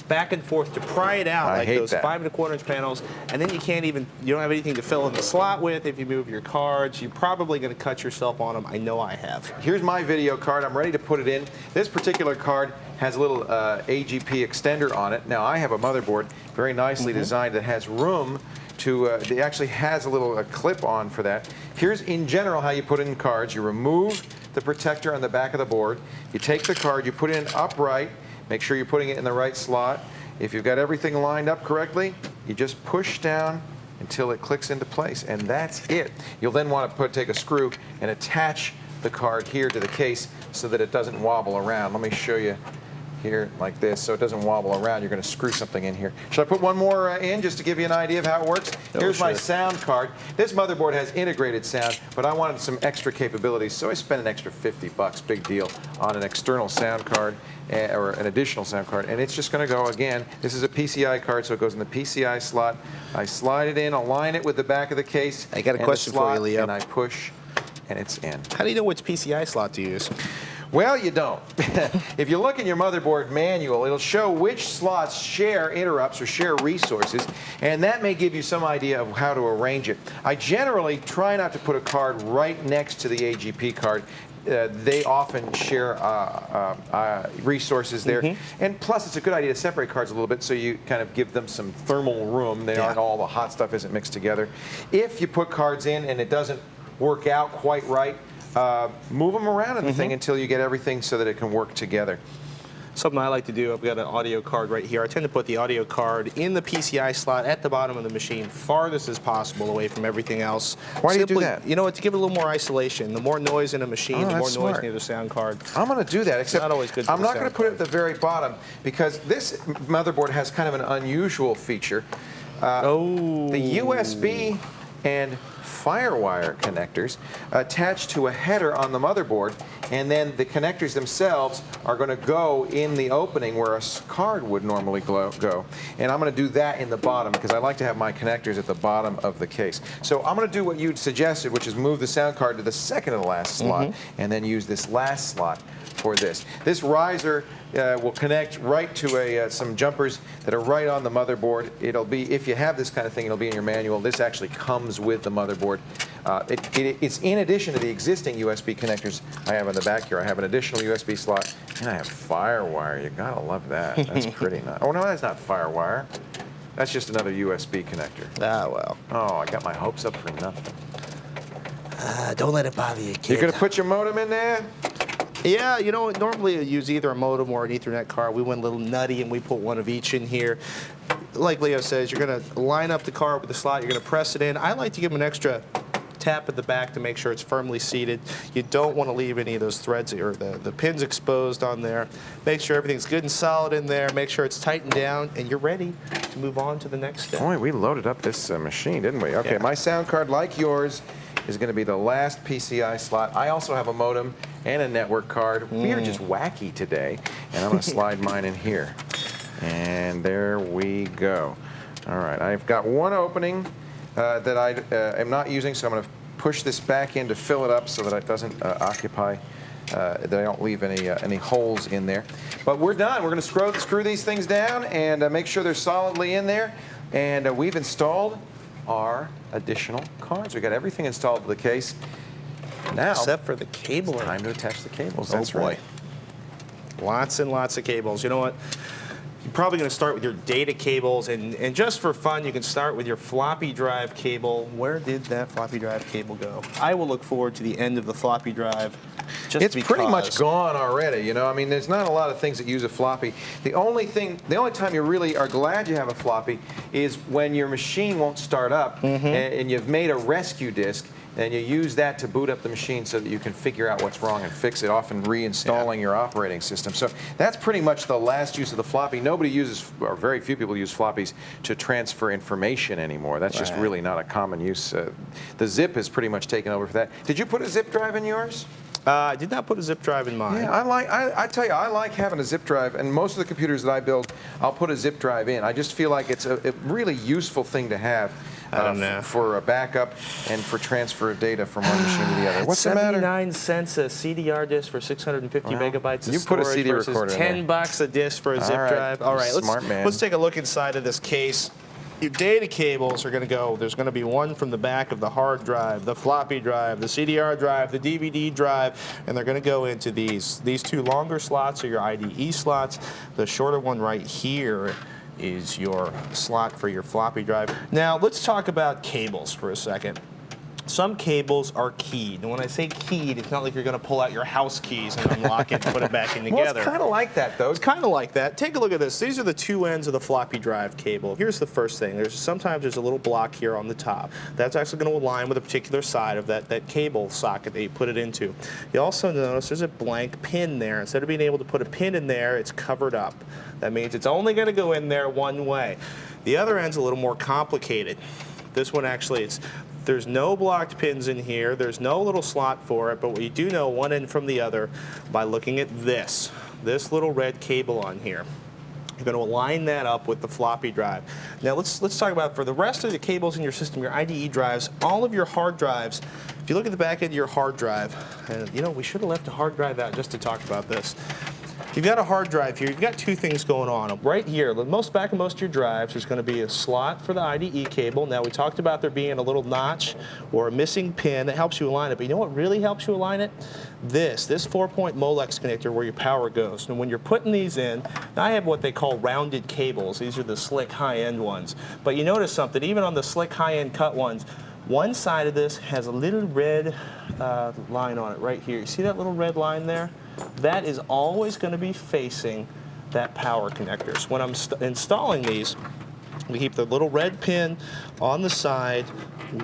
back and forth to pry it out, like those 5 1/4-inch panels, and then you don't have anything to fill in the slot with. If you move your cards, you're probably going to cut yourself on them. I know I have. Here's my video card. I'm ready to put it in. This particular card has a little AGP extender on it. Now, I have a motherboard very nicely designed that has room to, it actually has a little clip on for that. Here's in general how you put in cards. You remove the protector on the back of the board. You take the card, you put it in upright. Make sure you're putting it in the right slot. If you've got everything lined up correctly, you just push down until it clicks into place, and that's it. You'll then want to take a screw and attach the card here to the case so that it doesn't wobble around. Let me show you here like this so it doesn't wobble around. You're going to screw something in here. Should I put one more in just to give you an idea of how it works? Here's my sound card. This motherboard has integrated sound, but I wanted some extra capabilities, so I spent an extra $50, big deal, on an external sound card or an additional sound card, and it's just going to go again. This is a PCI card, so it goes in the PCI slot. I slide it in, align it with the back of the case. I got a question for you, Leo. And I push, and it's in. How do you know which PCI slot to use? Well, you don't. If you look in your motherboard manual, it'll show which slots share interrupts or share resources, and that may give you some idea of how to arrange it. I generally try not to put a card right next to the AGP card. They often share resources there. And plus, it's a good idea to separate cards a little bit so you kind of give them some thermal room. They aren't all the hot stuff isn't mixed together. If you put cards in and it doesn't work out quite right, move them around in the thing until you get everything so that it can work together. Something I like to do, I've got an audio card right here. I tend to put the audio card in the PCI slot at the bottom of the machine, farthest as possible away from everything else. Why do you do that? You know what, to give it a little more isolation. The more noise in a machine, the more noise near the sound card. I'm going to do that, except not always good for I'm the not going to put it at the very bottom because this motherboard has kind of an unusual feature. The USB and FireWire connectors attached to a header on the motherboard, and then the connectors themselves are going to go in the opening where a card would normally go. And I'm going to do that in the bottom because I like to have my connectors at the bottom of the case. So I'm going to do what you suggested, which is move the sound card to the second to the last slot and then use this last slot for this. This riser will connect right to some jumpers that are right on the motherboard. It'll be, if you have this kind of thing, it'll be in your manual. This actually comes with the motherboard. It's in addition to the existing USB connectors I have in the back here. I have an additional USB slot, and I have FireWire. You gotta love that. That's pretty nice. Oh no, that's not FireWire. That's just another USB connector. Ah, well. Oh, I got my hopes up for nothing. Don't let it bother you, kid. You're gonna put your modem in there? Yeah, you know, normally I use either a modem or an Ethernet card. We went a little nutty and we put one of each in here. Like Leo says, you're going to line up the card with the slot. You're going to press it in. I like to give them an extra tap at the back to make sure it's firmly seated. You don't want to leave any of those threads or the pins exposed on there. Make sure everything's good and solid in there. Make sure it's tightened down, and you're ready to move on to the next step. Boy, we loaded up this machine, didn't we? Okay, my sound card, like yours, is going to be the last PCI slot. I also have a modem and a network card. We are just wacky today, and I'm going to slide mine in here. And there we go. All right, I've got one opening that I am not using, so I'm going to push this back in to fill it up so that it doesn't occupy they don't leave any holes in there. But we're done. We're going to screw these things down and make sure they're solidly in there. And we've installed our additional cards. We got everything installed to the case. Now, except for the cable. It's time to attach the cables. Oh, That's boy. right. Lots and lots of cables. You know what? You're probably going to start with your data cables, and just for fun, you can start with your floppy drive cable. Where did that floppy drive cable go? I will look forward to the end of the floppy drive. It's pretty much gone already, you know. I mean, there's not a lot of things that use a floppy. The only time you really are glad you have a floppy is when your machine won't start up and you've made a rescue disk, and you use that to boot up the machine so that you can figure out what's wrong and fix it, often reinstalling your operating system. So that's pretty much the last use of the floppy. Nobody uses, or very few people use floppies to transfer information anymore. That's just really not a common use. The zip has pretty much taken over for that. Did you put a zip drive in yours? I did not put a zip drive in mine. Yeah, I tell you, I like having a zip drive, and most of the computers that I build, I'll put a zip drive in. I just feel like it's a really useful thing to have for a backup and for transfer of data from one machine to the other. What's the matter? 79 cents a CDR disk for 650 megabytes of you put a storage CD versus recorder in there. $10 a disk for a zip right. drive. All right, Smart man. let's take a look inside of this case. Your data cables are going to go, there's going to be one from the back of the hard drive, the floppy drive, the CDR drive, the DVD drive, and they're going to go into these. These two longer slots are your IDE slots. The shorter one right here is your slot for your floppy drive. Now, let's talk about cables for a second. Some cables are keyed. And when I say keyed, it's not like you're going to pull out your house keys and unlock it and put it back in together. Well, it's kind of like that, though. It's kind of like that. Take a look at this. These are the two ends of the floppy drive cable. Here's the first thing. Sometimes there's a little block here on the top. That's actually going to align with a particular side of that cable socket that you put it into. You also notice there's a blank pin there. Instead of being able to put a pin in there, it's covered up. That means it's only going to go in there one way. The other end's a little more complicated. This one actually, there's no blocked pins in here. There's no little slot for it, but we do know one end from the other by looking at this little red cable on here. You're going to align that up with the floppy drive. Now let's talk about, for the rest of the cables in your system, your IDE drives, all of your hard drives. If you look at the back end of your hard drive, and you know, we should have left the hard drive out just to talk about this. You've got a hard drive here. You've got two things going on. Right here, back in most of your drives, there's going to be a slot for the IDE cable. Now, we talked about there being a little notch or a missing pin that helps you align it. But you know what really helps you align it? This 4-point Molex connector where your power goes. And when you're putting these in, now I have what they call rounded cables. These are the slick high-end ones. But you notice something, even on the slick high-end cut ones, one side of this has a little red line on it right here. You see that little red line there? That is always going to be facing that power connector. So when I'm installing these, we keep the little red pin on the side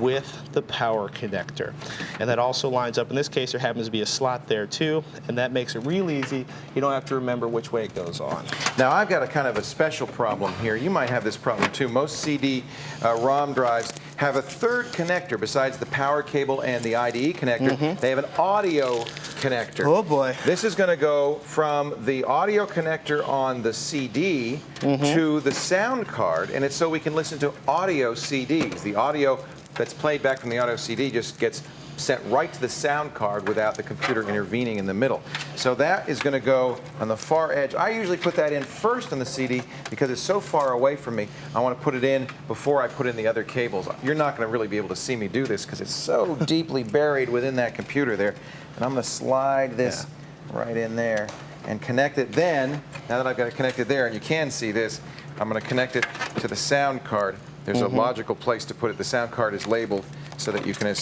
with the power connector. And that also lines up. In this case, there happens to be a slot there too, and that makes it real easy. You don't have to remember which way it goes on. Now, I've got a kind of a special problem here. You might have this problem too. Most CD-ROM drives have a third connector besides the power cable and the IDE connector. They have an audio connector. Oh boy. This is going to go from the audio connector on the CD to the sound card, and it's so we can listen to audio CDs. The audio that's played back from the audio CD just gets sent right to the sound card without the computer intervening in the middle. So that is going to go on the far edge. I usually put that in first on the CD because it's so far away from me. I want to put it in before I put in the other cables. You're not going to really be able to see me do this because it's so deeply buried within that computer there. And I'm going to slide this right in there and connect it. Then, now that I've got it connected there, and you can see this, I'm going to connect it to the sound card. There's a logical place to put it. The sound card is labeled so that you can,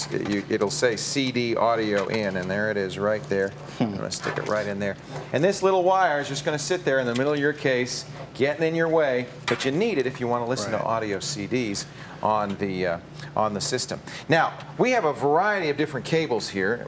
it'll say CD audio in, and there it is right there. I'm going to stick it right in there. And this little wire is just going to sit there in the middle of your case, getting in your way, but you need it if you want to listen to audio CDs on the system. Now, we have a variety of different cables here.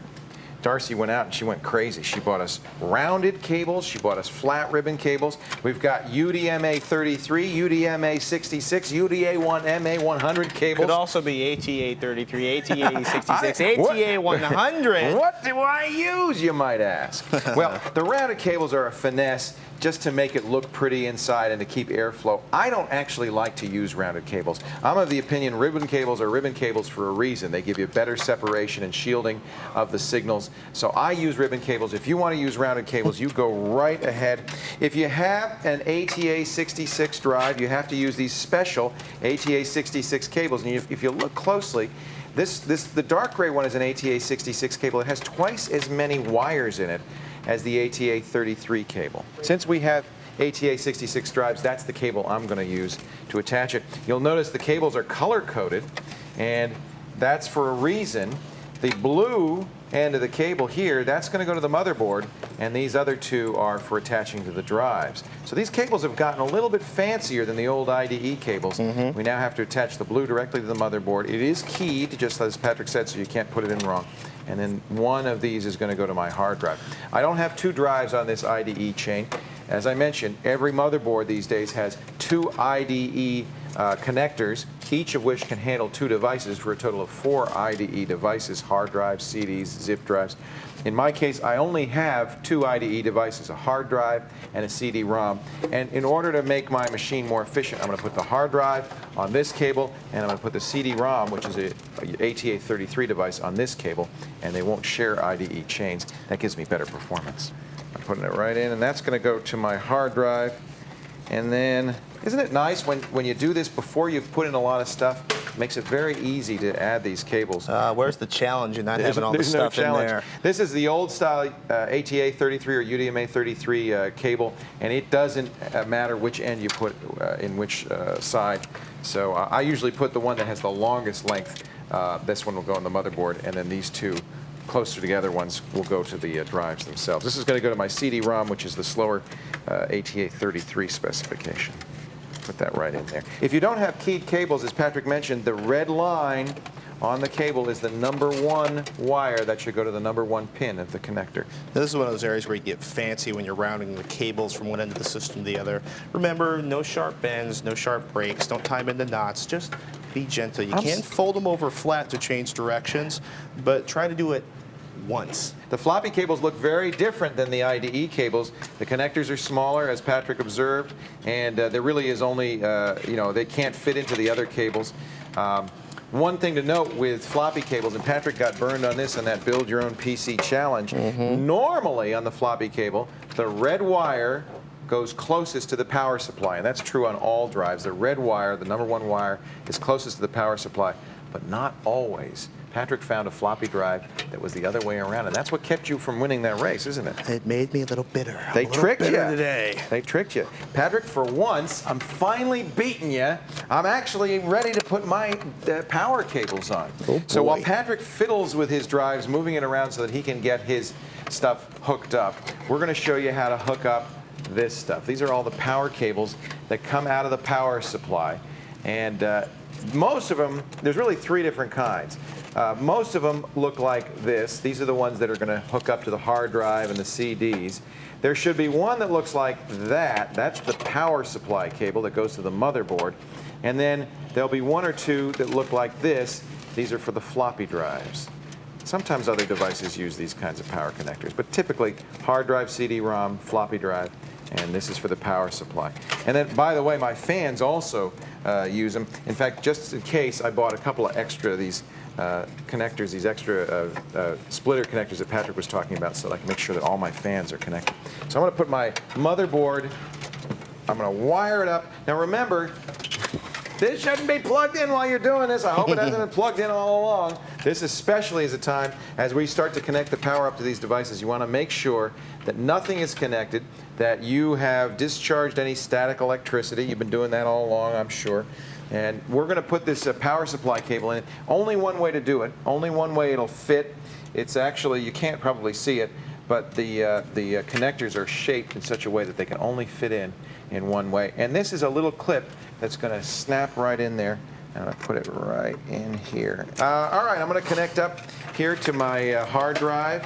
Darcy went out and she went crazy. She bought us rounded cables. She bought us flat ribbon cables. We've got UDMA 33, UDMA 66, UDA1MA 100 cables. Could also be ATA 33, ATA 66, ATA 100. What do I use, you might ask? Well, the rounded cables are a finesse. just to make it look pretty inside and to keep airflow. I don't actually like to use rounded cables. I'm of the opinion ribbon cables are ribbon cables for a reason. They give you better separation and shielding of the signals. So I use ribbon cables. If you want to use rounded cables, you go right ahead. If you have an ATA66 drive, you have to use these special ATA66 cables. And if you look closely, the dark gray one is an ATA66 cable. It has twice as many wires in it as the ATA33 cable. Since we have ATA66 drives, that's the cable I'm going to use to attach it. You'll notice the cables are color-coded, and that's for a reason. The blue end of the cable here, that's going to go to the motherboard, and these other two are for attaching to the drives. So these cables have gotten a little bit fancier than the old IDE cables. We now have to attach the blue directly to the motherboard. It is keyed, just as Patrick said, so you can't put it in wrong. And then one of these is going to go to my hard drive. I don't have two drives on this IDE chain. As I mentioned, every motherboard these days has two IDE connectors, each of which can handle two devices for a total of 4 IDE devices, hard drives, CDs, zip drives. In my case, I only have 2 IDE devices, a hard drive and a CD-ROM. And in order to make my machine more efficient, I'm going to put the hard drive on this cable, and I'm going to put the CD-ROM, which is a ATA33 device, on this cable, and they won't share IDE chains. That gives me better performance. I'm putting it right in, and that's going to go to my hard drive. And then, isn't it nice when you do this before you've put in a lot of stuff? It makes it very easy to add these cables. Where's the challenge in not having all the stuff in there? This is the old style ATA33 or UDMA33 cable, and it doesn't matter which end you put in which side. So I usually put the one that has the longest length. This one will go on the motherboard, and then these two closer together ones will go to the drives themselves. This is going to go to my CD-ROM, which is the slower ATA33 specification. Put that right in there. If you don't have keyed cables, as Patrick mentioned, the red line on the cable is the #1 wire that should go to the #1 pin of the connector. Now, this is one of those areas where you get fancy when you're rounding the cables from one end of the system to the other. Remember, no sharp bends, no sharp breaks, don't tie them into knots, just be gentle. You can fold them over flat to change directions, but try to do it once. The floppy cables look very different than the IDE cables. The connectors are smaller, as Patrick observed, and there really is only, they can't fit into the other cables. One thing to note with floppy cables, and Patrick got burned on this in that Build Your Own PC challenge, normally on the floppy cable, the red wire goes closest to the power supply, and that's true on all drives. The red wire, the #1 wire, is closest to the power supply, but not always. Patrick found a floppy drive that was the other way around, and that's what kept you from winning that race, isn't it? It made me a little bitter. They tricked you today. They tricked you. Patrick, for once, I'm finally beating you. I'm actually ready to put my power cables on. Oh, so while Patrick fiddles with his drives, moving it around so that he can get his stuff hooked up, we're going to show you how to hook up this stuff. These are all the power cables that come out of the power supply, and most of them, there's really 3 different kinds. Most of them look like this. These are the ones that are going to hook up to the hard drive and the CDs. There should be one that looks like that. That's the power supply cable that goes to the motherboard. And then there'll be 1 or 2 that look like this. These are for the floppy drives. Sometimes other devices use these kinds of power connectors, but typically hard drive, CD-ROM, floppy drive, and this is for the power supply. And then, by the way, my fans also use them. In fact, just in case, I bought a couple of extra of these connectors, these extra splitter connectors that Patrick was talking about, so that I can make sure that all my fans are connected. So I'm going to put my motherboard, I'm going to wire it up. Now remember, this shouldn't be plugged in while you're doing this. I hope it hasn't been plugged in all along. This especially is a time as we start to connect the power up to these devices. You want to make sure that nothing is connected, that you have discharged any static electricity. You've been doing that all along, I'm sure. And we're going to put this power supply cable in. Only one way to do it. Only one way it'll fit. It's actually, you can't probably see it, but the connectors are shaped in such a way that they can only fit in one way. And this is a little clip that's going to snap right in there. I'm going to put it right in here. All right, I'm going to connect up here to my hard drive.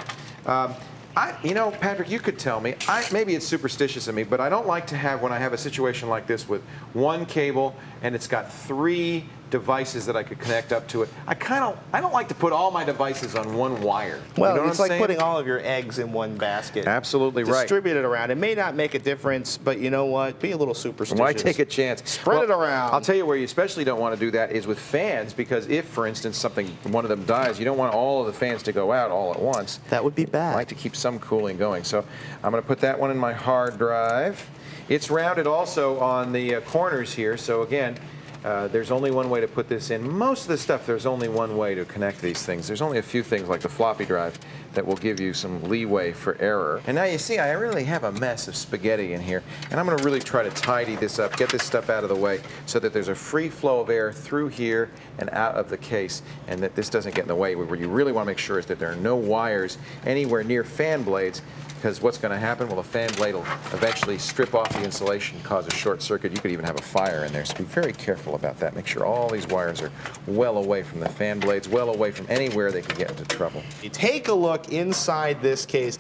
Patrick, you could tell me, maybe it's superstitious of me, but I don't like to have, when I have a situation like this with one cable and it's got 3 devices that I could connect up to it. I don't like to put all my devices on one wire. Well, you know what it's I'm like saying? putting all of your eggs in one basket. Absolutely right. Distribute it around. It may not make a difference, but you know what? Be a little superstitious. Why take a chance? Spread it around. I'll tell you where you especially don't want to do that is with fans, because if, for instance, one of them dies, you don't want all of the fans to go out all at once. That would be bad. I like to keep some cooling going. So I'm going to put that one in my hard drive. It's rounded also on the corners here. So again, there's only one way to put this in. Most of the stuff, there's only one way to connect these things. There's only a few things like the floppy drive that will give you some leeway for error. And now you see I really have a mess of spaghetti in here, and I'm going to really try to tidy this up, get this stuff out of the way so that there's a free flow of air through here and out of the case, and that this doesn't get in the way. Where you really want to make sure is that there are no wires anywhere near fan blades, because what's going to happen? Well, the fan blade will eventually strip off the insulation and cause a short circuit. You could even have a fire in there, so be very careful about that. Make sure all these wires are well away from the fan blades, well away from anywhere they could get into trouble. Take a look inside this case.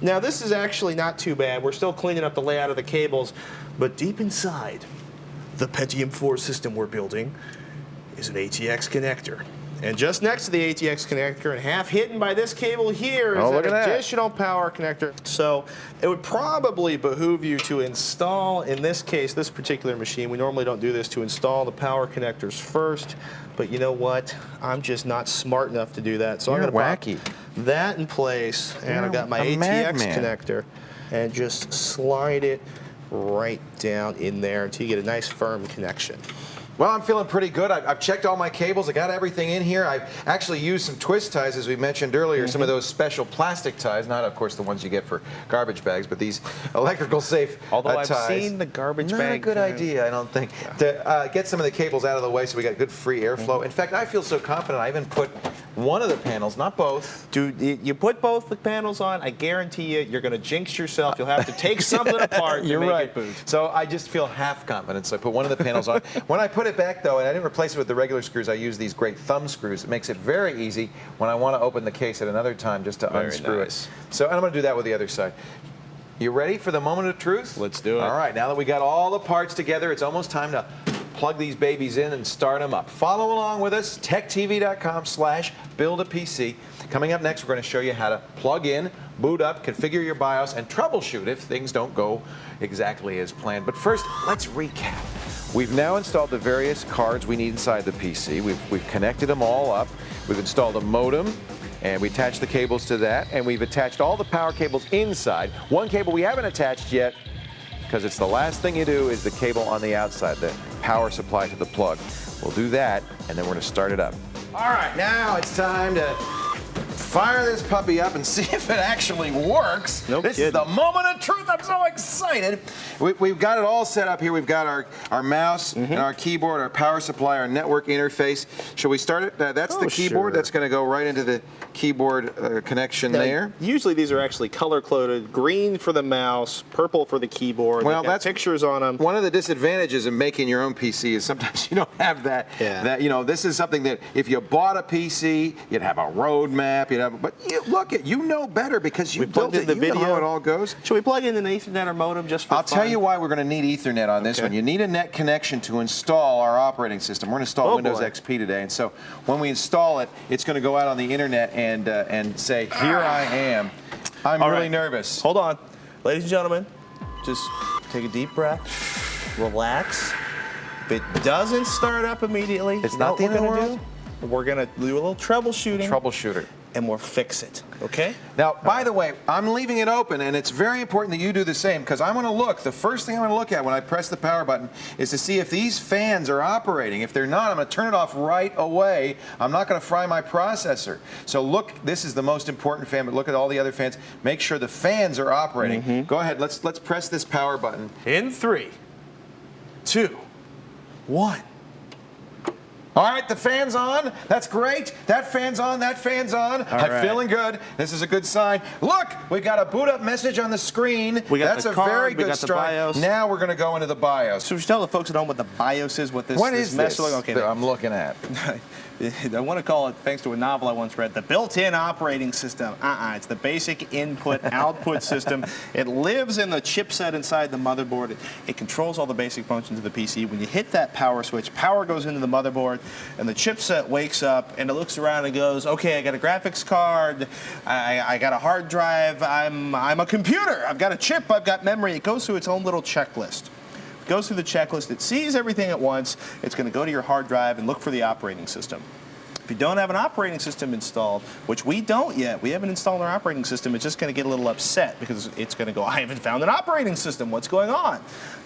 Now, this is actually not too bad. We're still cleaning up the layout of the cables, but deep inside, the Pentium 4 system we're building is an ATX connector. And just next to the ATX connector and half hidden by this cable here is an additional power connector. So it would probably behoove you to install, in this case, this particular machine, we normally don't do this, to install the power connectors first. But you know what? I'm just not smart enough to do that. So I'm going to wacky. pop that in place, and I've got my ATX connector, and just slide it right down in there until you get a nice firm connection. Well, I'm feeling pretty good. I've checked all my cables. I got everything in here. I've actually used some twist ties, as we mentioned earlier, some of those special plastic ties, not, of course, the ones you get for garbage bags, but these electrical safe Although I've ties. seen the garbage Not bag. a good idea, I don't think, to get some of the cables out of the way so we got good free airflow. In fact, I feel so confident I even put one of the panels, not both. Dude, you put both the panels on, I guarantee you, you're going to jinx yourself. You'll have to take something apart to make it boot. So I just feel half confident, so I put one of the panels on. When I put it back, though, and I didn't replace it with the regular screws, I use these great thumb screws. It makes it very easy when I want to open the case at another time just to unscrew it. So, and I'm going to do that with the other side. You ready for the moment of truth? Let's do it. All right, now that we got all the parts together, it's almost time to plug these babies in and start them up. Follow along with us, techtv.com/buildapc. Coming up next, we're going to show you how to plug in, boot up, configure your BIOS, and troubleshoot if things don't go exactly as planned. But first, let's recap. We've now installed the various cards we need inside the PC. We've connected them all up. We've installed a modem, and we attached the cables to that, and we've attached all the power cables inside. One cable we haven't attached yet, because it's the last thing you do, is the cable on the outside, the power supply to the plug. We'll do that, and then we're going to start it up. All right, now it's time to fire this puppy up and see if it actually works. This is the moment of truth. I'm so excited. We've got it all set up here. We've got our mouse and our keyboard, our power supply, our network interface. Shall we start it? That's the keyboard. Sure. That's going to go right into the keyboard connection there. Usually these are actually color-coded. Green for the mouse, purple for the keyboard. Well, that's pictures on them. One of the disadvantages of making your own PC is sometimes you don't have that. Yeah. That, you know, this is something that if you bought a PC, you'd have a roadmap. But look, you know better because you built it. The You video. know how it all goes. Should we plug in an Ethernet or modem just for I'll tell you why we're going to need Ethernet on this one. You need a net connection to install our operating system. We're going to install Windows XP today, and so when we install it, it's going to go out on the internet and say, "Here I am." I'm really nervous. Hold on, ladies and gentlemen, just take a deep breath, relax. If it doesn't start up immediately, It's not the end of the world. We're going to do a little troubleshooting. Troubleshooter. And we'll fix it, okay? Now, by the way, I'm leaving it open, and it's very important that you do the same, because I'm going to look, the first thing I'm going to look at when I press the power button is to see if these fans are operating. If they're not, I'm going to turn it off right away. I'm not going to fry my processor. So look, this is the most important fan, but look at all the other fans. Make sure the fans are operating. Go ahead, let's press this power button. In 3, 2, 1. All right, the fan's on. That's great. That fan's on. That fan's on. I'm feeling good. This is a good sign. Look, we got a boot up message on the screen. That's a very good start. Now we're going to go into the BIOS. So we should tell the folks at home what the BIOS is, what this mess is. Okay, that I'm looking at? I want to call it, thanks to a novel I once read, the built-in operating system. It's the basic input-output system. It lives in the chipset inside the motherboard. It controls all the basic functions of the PC. When you hit that power switch, power goes into the motherboard. and the chipset wakes up and it looks around and goes, okay, I got a graphics card, I got a hard drive, I'm a computer, I've got a chip, I've got memory. It goes through its own little checklist. It goes through the checklist, it sees everything at once, it's going to go to your hard drive and look for the operating system. If you don't have an operating system installed, which we don't yet, we haven't installed our operating system, it's just going to get a little upset because it's going to go, I haven't found an operating system, what's going on?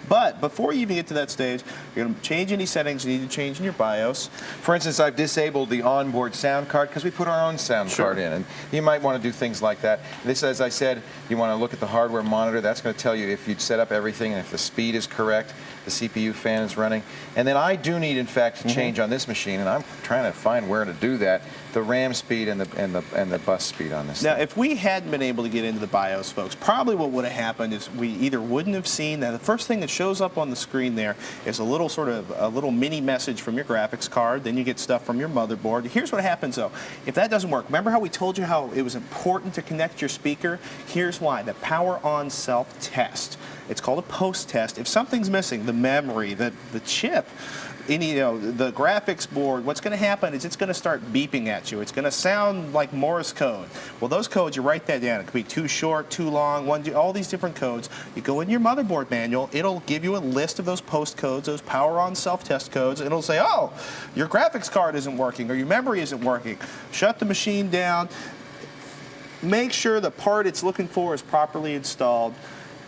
But before you even get to that stage, you're going to change any settings you need to change in your BIOS. For instance, I've disabled the onboard sound card because we put our own sound card in, and you might want to do things like that. This, as I said, you want to look at the hardware monitor. That's going to tell you if you'd set up everything and if the speed is correct, the CPU fan is running. And then I do need, in fact, to change on this machine, and I'm trying to find where to do that, the RAM speed and the bus speed on this Now, thing. if we hadn't been able to get into the BIOS, folks, probably what would have happened is we either wouldn't have seen that. The first thing that shows up on the screen there is a little mini message from your graphics card. Then you get stuff from your motherboard. Here's what happens, though. If that doesn't work, remember how we told you how it was important to connect your speaker? Here's why. The power on self-test. It's called a post-test. If something's missing, the memory, the chip, the graphics board, what's going to happen is it's going to start beeping at you. It's going to sound like Morse code. Well, those codes, you write that down. It could be too short, too long, all these different codes. You go in your motherboard manual. It'll give you a list of those post codes, those power on self-test codes. It'll say, oh, your graphics card isn't working or your memory isn't working. Shut the machine down. Make sure the part it's looking for is properly installed,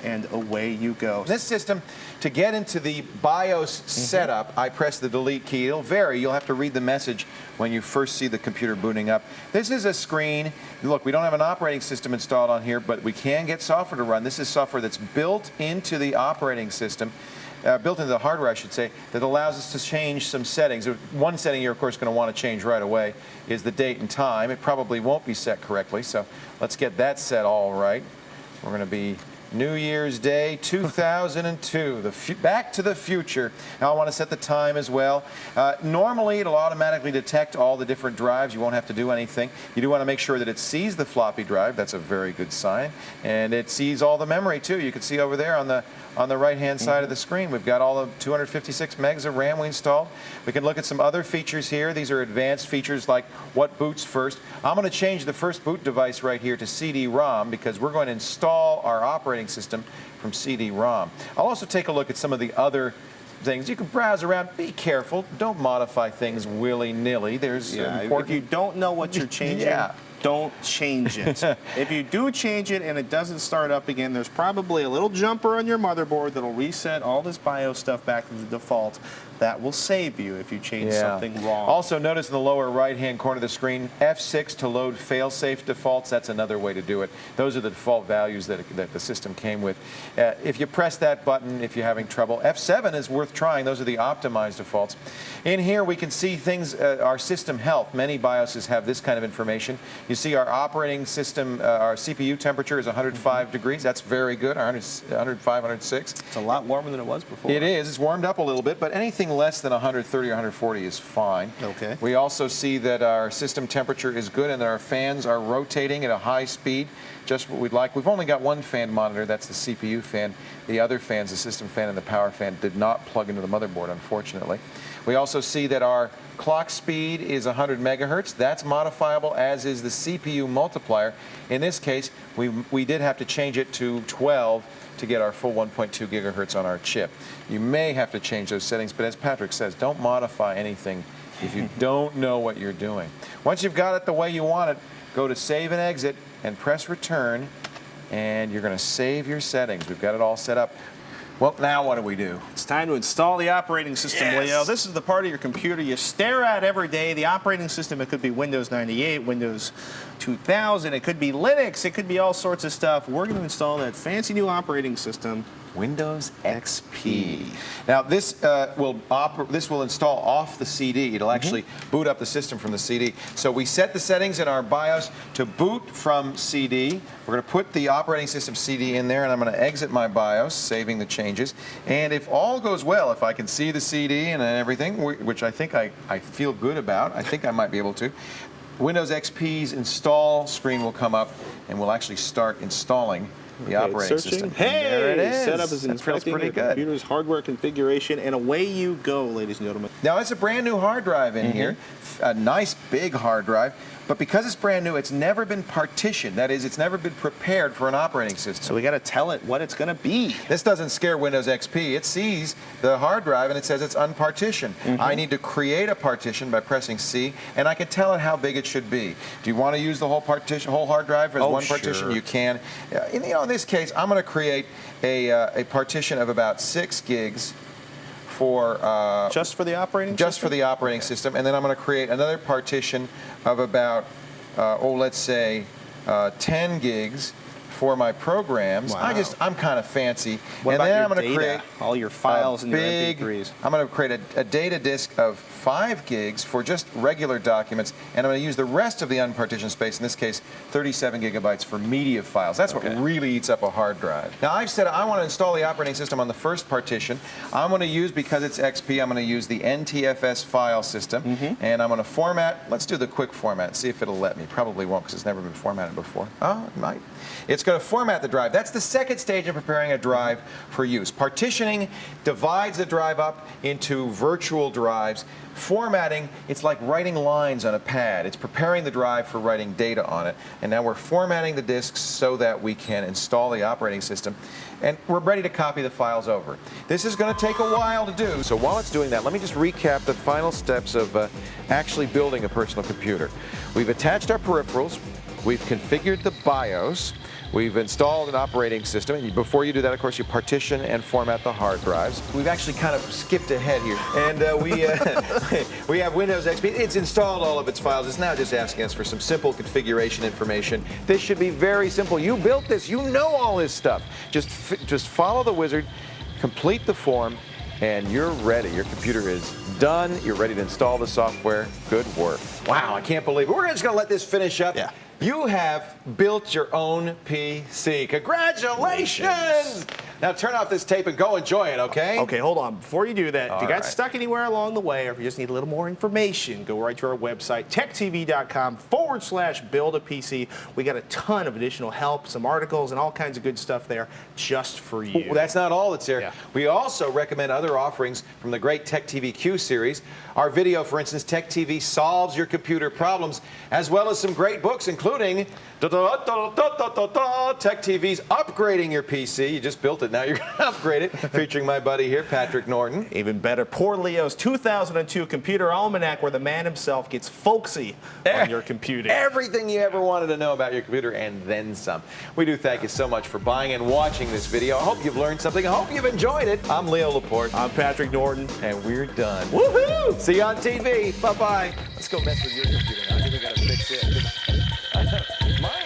and away you go. This system, to get into the BIOS setup, I press the delete key. It'll vary. You'll have to read the message when you first see the computer booting up. This is a screen. Look, we don't have an operating system installed on here, but we can get software to run. This is software that's built into the operating system, built into the hardware, I should say, that allows us to change some settings. One setting you're, of course, going to want to change right away is the date and time. It probably won't be set correctly, so let's get that set all right. We're going to be New Year's Day 2002, Back to the Future. Now I want to set the time as well. Normally it'll automatically detect all the different drives. You won't have to do anything. You do want to make sure that it sees the floppy drive. That's a very good sign. And it sees all the memory too. You can see over there on the right-hand side of the screen, we've got all the 256 megs of RAM we installed. We can look at some other features here. These are advanced features like what boots first. I'm going to change the first boot device right here to CD-ROM because we're going to install our operating system from CD-ROM. I'll also take a look at some of the other things. You can browse around. Be careful. Don't modify things willy-nilly. There's important... If you don't know what you're changing, don't change it. If you do change it and it doesn't start up again, there's probably a little jumper on your motherboard that'll reset all this BIOS stuff back to the default. That will save you if you change something wrong. Also, notice in the lower right-hand corner of the screen, F6 to load fail-safe defaults. That's another way to do it. Those are the default values that the system came with. If you press that button, if you're having trouble, F7 is worth trying. Those are the optimized defaults. In here, we can see things, our system health. Many BIOSes have this kind of information. You see our operating system, our CPU temperature is 105 degrees. That's very good, 105, 106. It's a lot warmer than it was before. It is. It's warmed up a little bit, but anything less than 130 or 140 is fine. Okay. We also see that our system temperature is good and that our fans are rotating at a high speed, just what we'd like. We've only got one fan monitor, that's the CPU fan. The other fans, the system fan and the power fan, did not plug into the motherboard, unfortunately. We also see that our clock speed is 100 megahertz. That's modifiable, as is the CPU multiplier. In this case, we did have to change it to 12 to get our full 1.2 gigahertz on our chip. You may have to change those settings, but as Patrick says, don't modify anything if you don't know what you're doing. Once you've got it the way you want it, go to Save and Exit and press Return, and you're going to save your settings. We've got it all set up. Well, now what do we do? It's time to install the operating system, Leo. This is the part of your computer you stare at every day. The operating system, it could be Windows 98, Windows 2000, it could be Linux, it could be all sorts of stuff. We're going to install that fancy new operating system, Windows XP. Now this will install off the CD. It'll actually boot up the system from the CD. So we set the settings in our BIOS to boot from CD. We're going to put the operating system CD in there, and I'm going to exit my BIOS, saving the changes. And if all goes well, if I can see the CD and everything, which I think I feel good about, I think I might be able to, Windows XP's install screen will come up, and we'll actually start installing the operating Searching. system. Hey, There it is. setup is That feels inspecting pretty your good. computer's hardware configuration, and away you go, ladies and gentlemen. Now, it's a brand new hard drive in here, a nice big hard drive, but because it's brand new, it's never been partitioned. That is, it's never been prepared for an operating system. So we got to tell it what it's going to be. This doesn't scare Windows XP. It sees the hard drive and it says it's unpartitioned. I need to create a partition by pressing C, and I can tell it how big it should be. Do you want to use the whole hard drive as one partition? Sure. You can. In this case, I'm going to create a partition of about 6 gigs for Just for the operating just system? for the operating system, and then I'm going to create another partition of about, let's say, 10 gigs for my programs. Wow. I'm kind of fancy. What and about then your I'm going to data? create All your files and your big, MP3s. I'm going to create a data disk of 5 gigs for just regular documents, and I'm going to use the rest of the unpartitioned space, in this case 37 gigabytes for media files. That's what really eats up a hard drive. Now, I've said I want to install the operating system on the first partition. I'm going to use, because it's XP, I'm going to use the NTFS file system, and I'm going to format. Let's do the quick format, see if it'll let me. Probably won't, because it's never been formatted before. Oh, it might. It's going to format the drive. That's the second stage of preparing a drive for use. Partitioning divides the drive up into virtual drives. Formatting, it's like writing lines on a pad. It's preparing the drive for writing data on it. And now we're formatting the disks so that we can install the operating system. And we're ready to copy the files over. This is going to take a while to do. So while it's doing that, let me just recap the final steps of actually building a personal computer. We've attached our peripherals. We've configured the BIOS. We've installed an operating system, and before you do that, of course, you partition and format the hard drives. We've actually kind of skipped ahead here, and we have Windows XP. It's installed all of its files. It's now just asking us for some simple configuration information. This should be very simple. You built this. You know all this stuff. Just follow the wizard, complete the form, and you're ready. Your computer is done. You're ready to install the software. Good work. Wow, I can't believe it. We're just going to let this finish up. Yeah. You have built your own PC. Congratulations! Now turn off this tape and go enjoy it, okay? Okay, hold on. Before you do that, if you got right. stuck anywhere along the way, or if you just need a little more information, go right to our website, techtv.com/build-a-PC. We got a ton of additional help, some articles, and all kinds of good stuff there just for you. Well, that's not all that's there. Yeah. We also recommend other offerings from the great Tech TV Q series. Our video, for instance, Tech TV Solves Your Computer Problems, as well as some great books, including Tech TV's Upgrading Your PC. You just built it, now you're going to upgrade it, featuring my buddy here, Patrick Norton. Even better, Poor Leo's 2002 Computer Almanac, where the man himself gets folksy on your computing. Everything you ever wanted to know about your computer and then some. We do thank you so much for buying and watching this video. I hope you've learned something. I hope you've enjoyed it. I'm Leo Laporte. I'm Patrick Norton. And we're done. Woohoo! See you on TV. Bye-bye. Let's go mess with your computer now. I think we got to fix it. Mine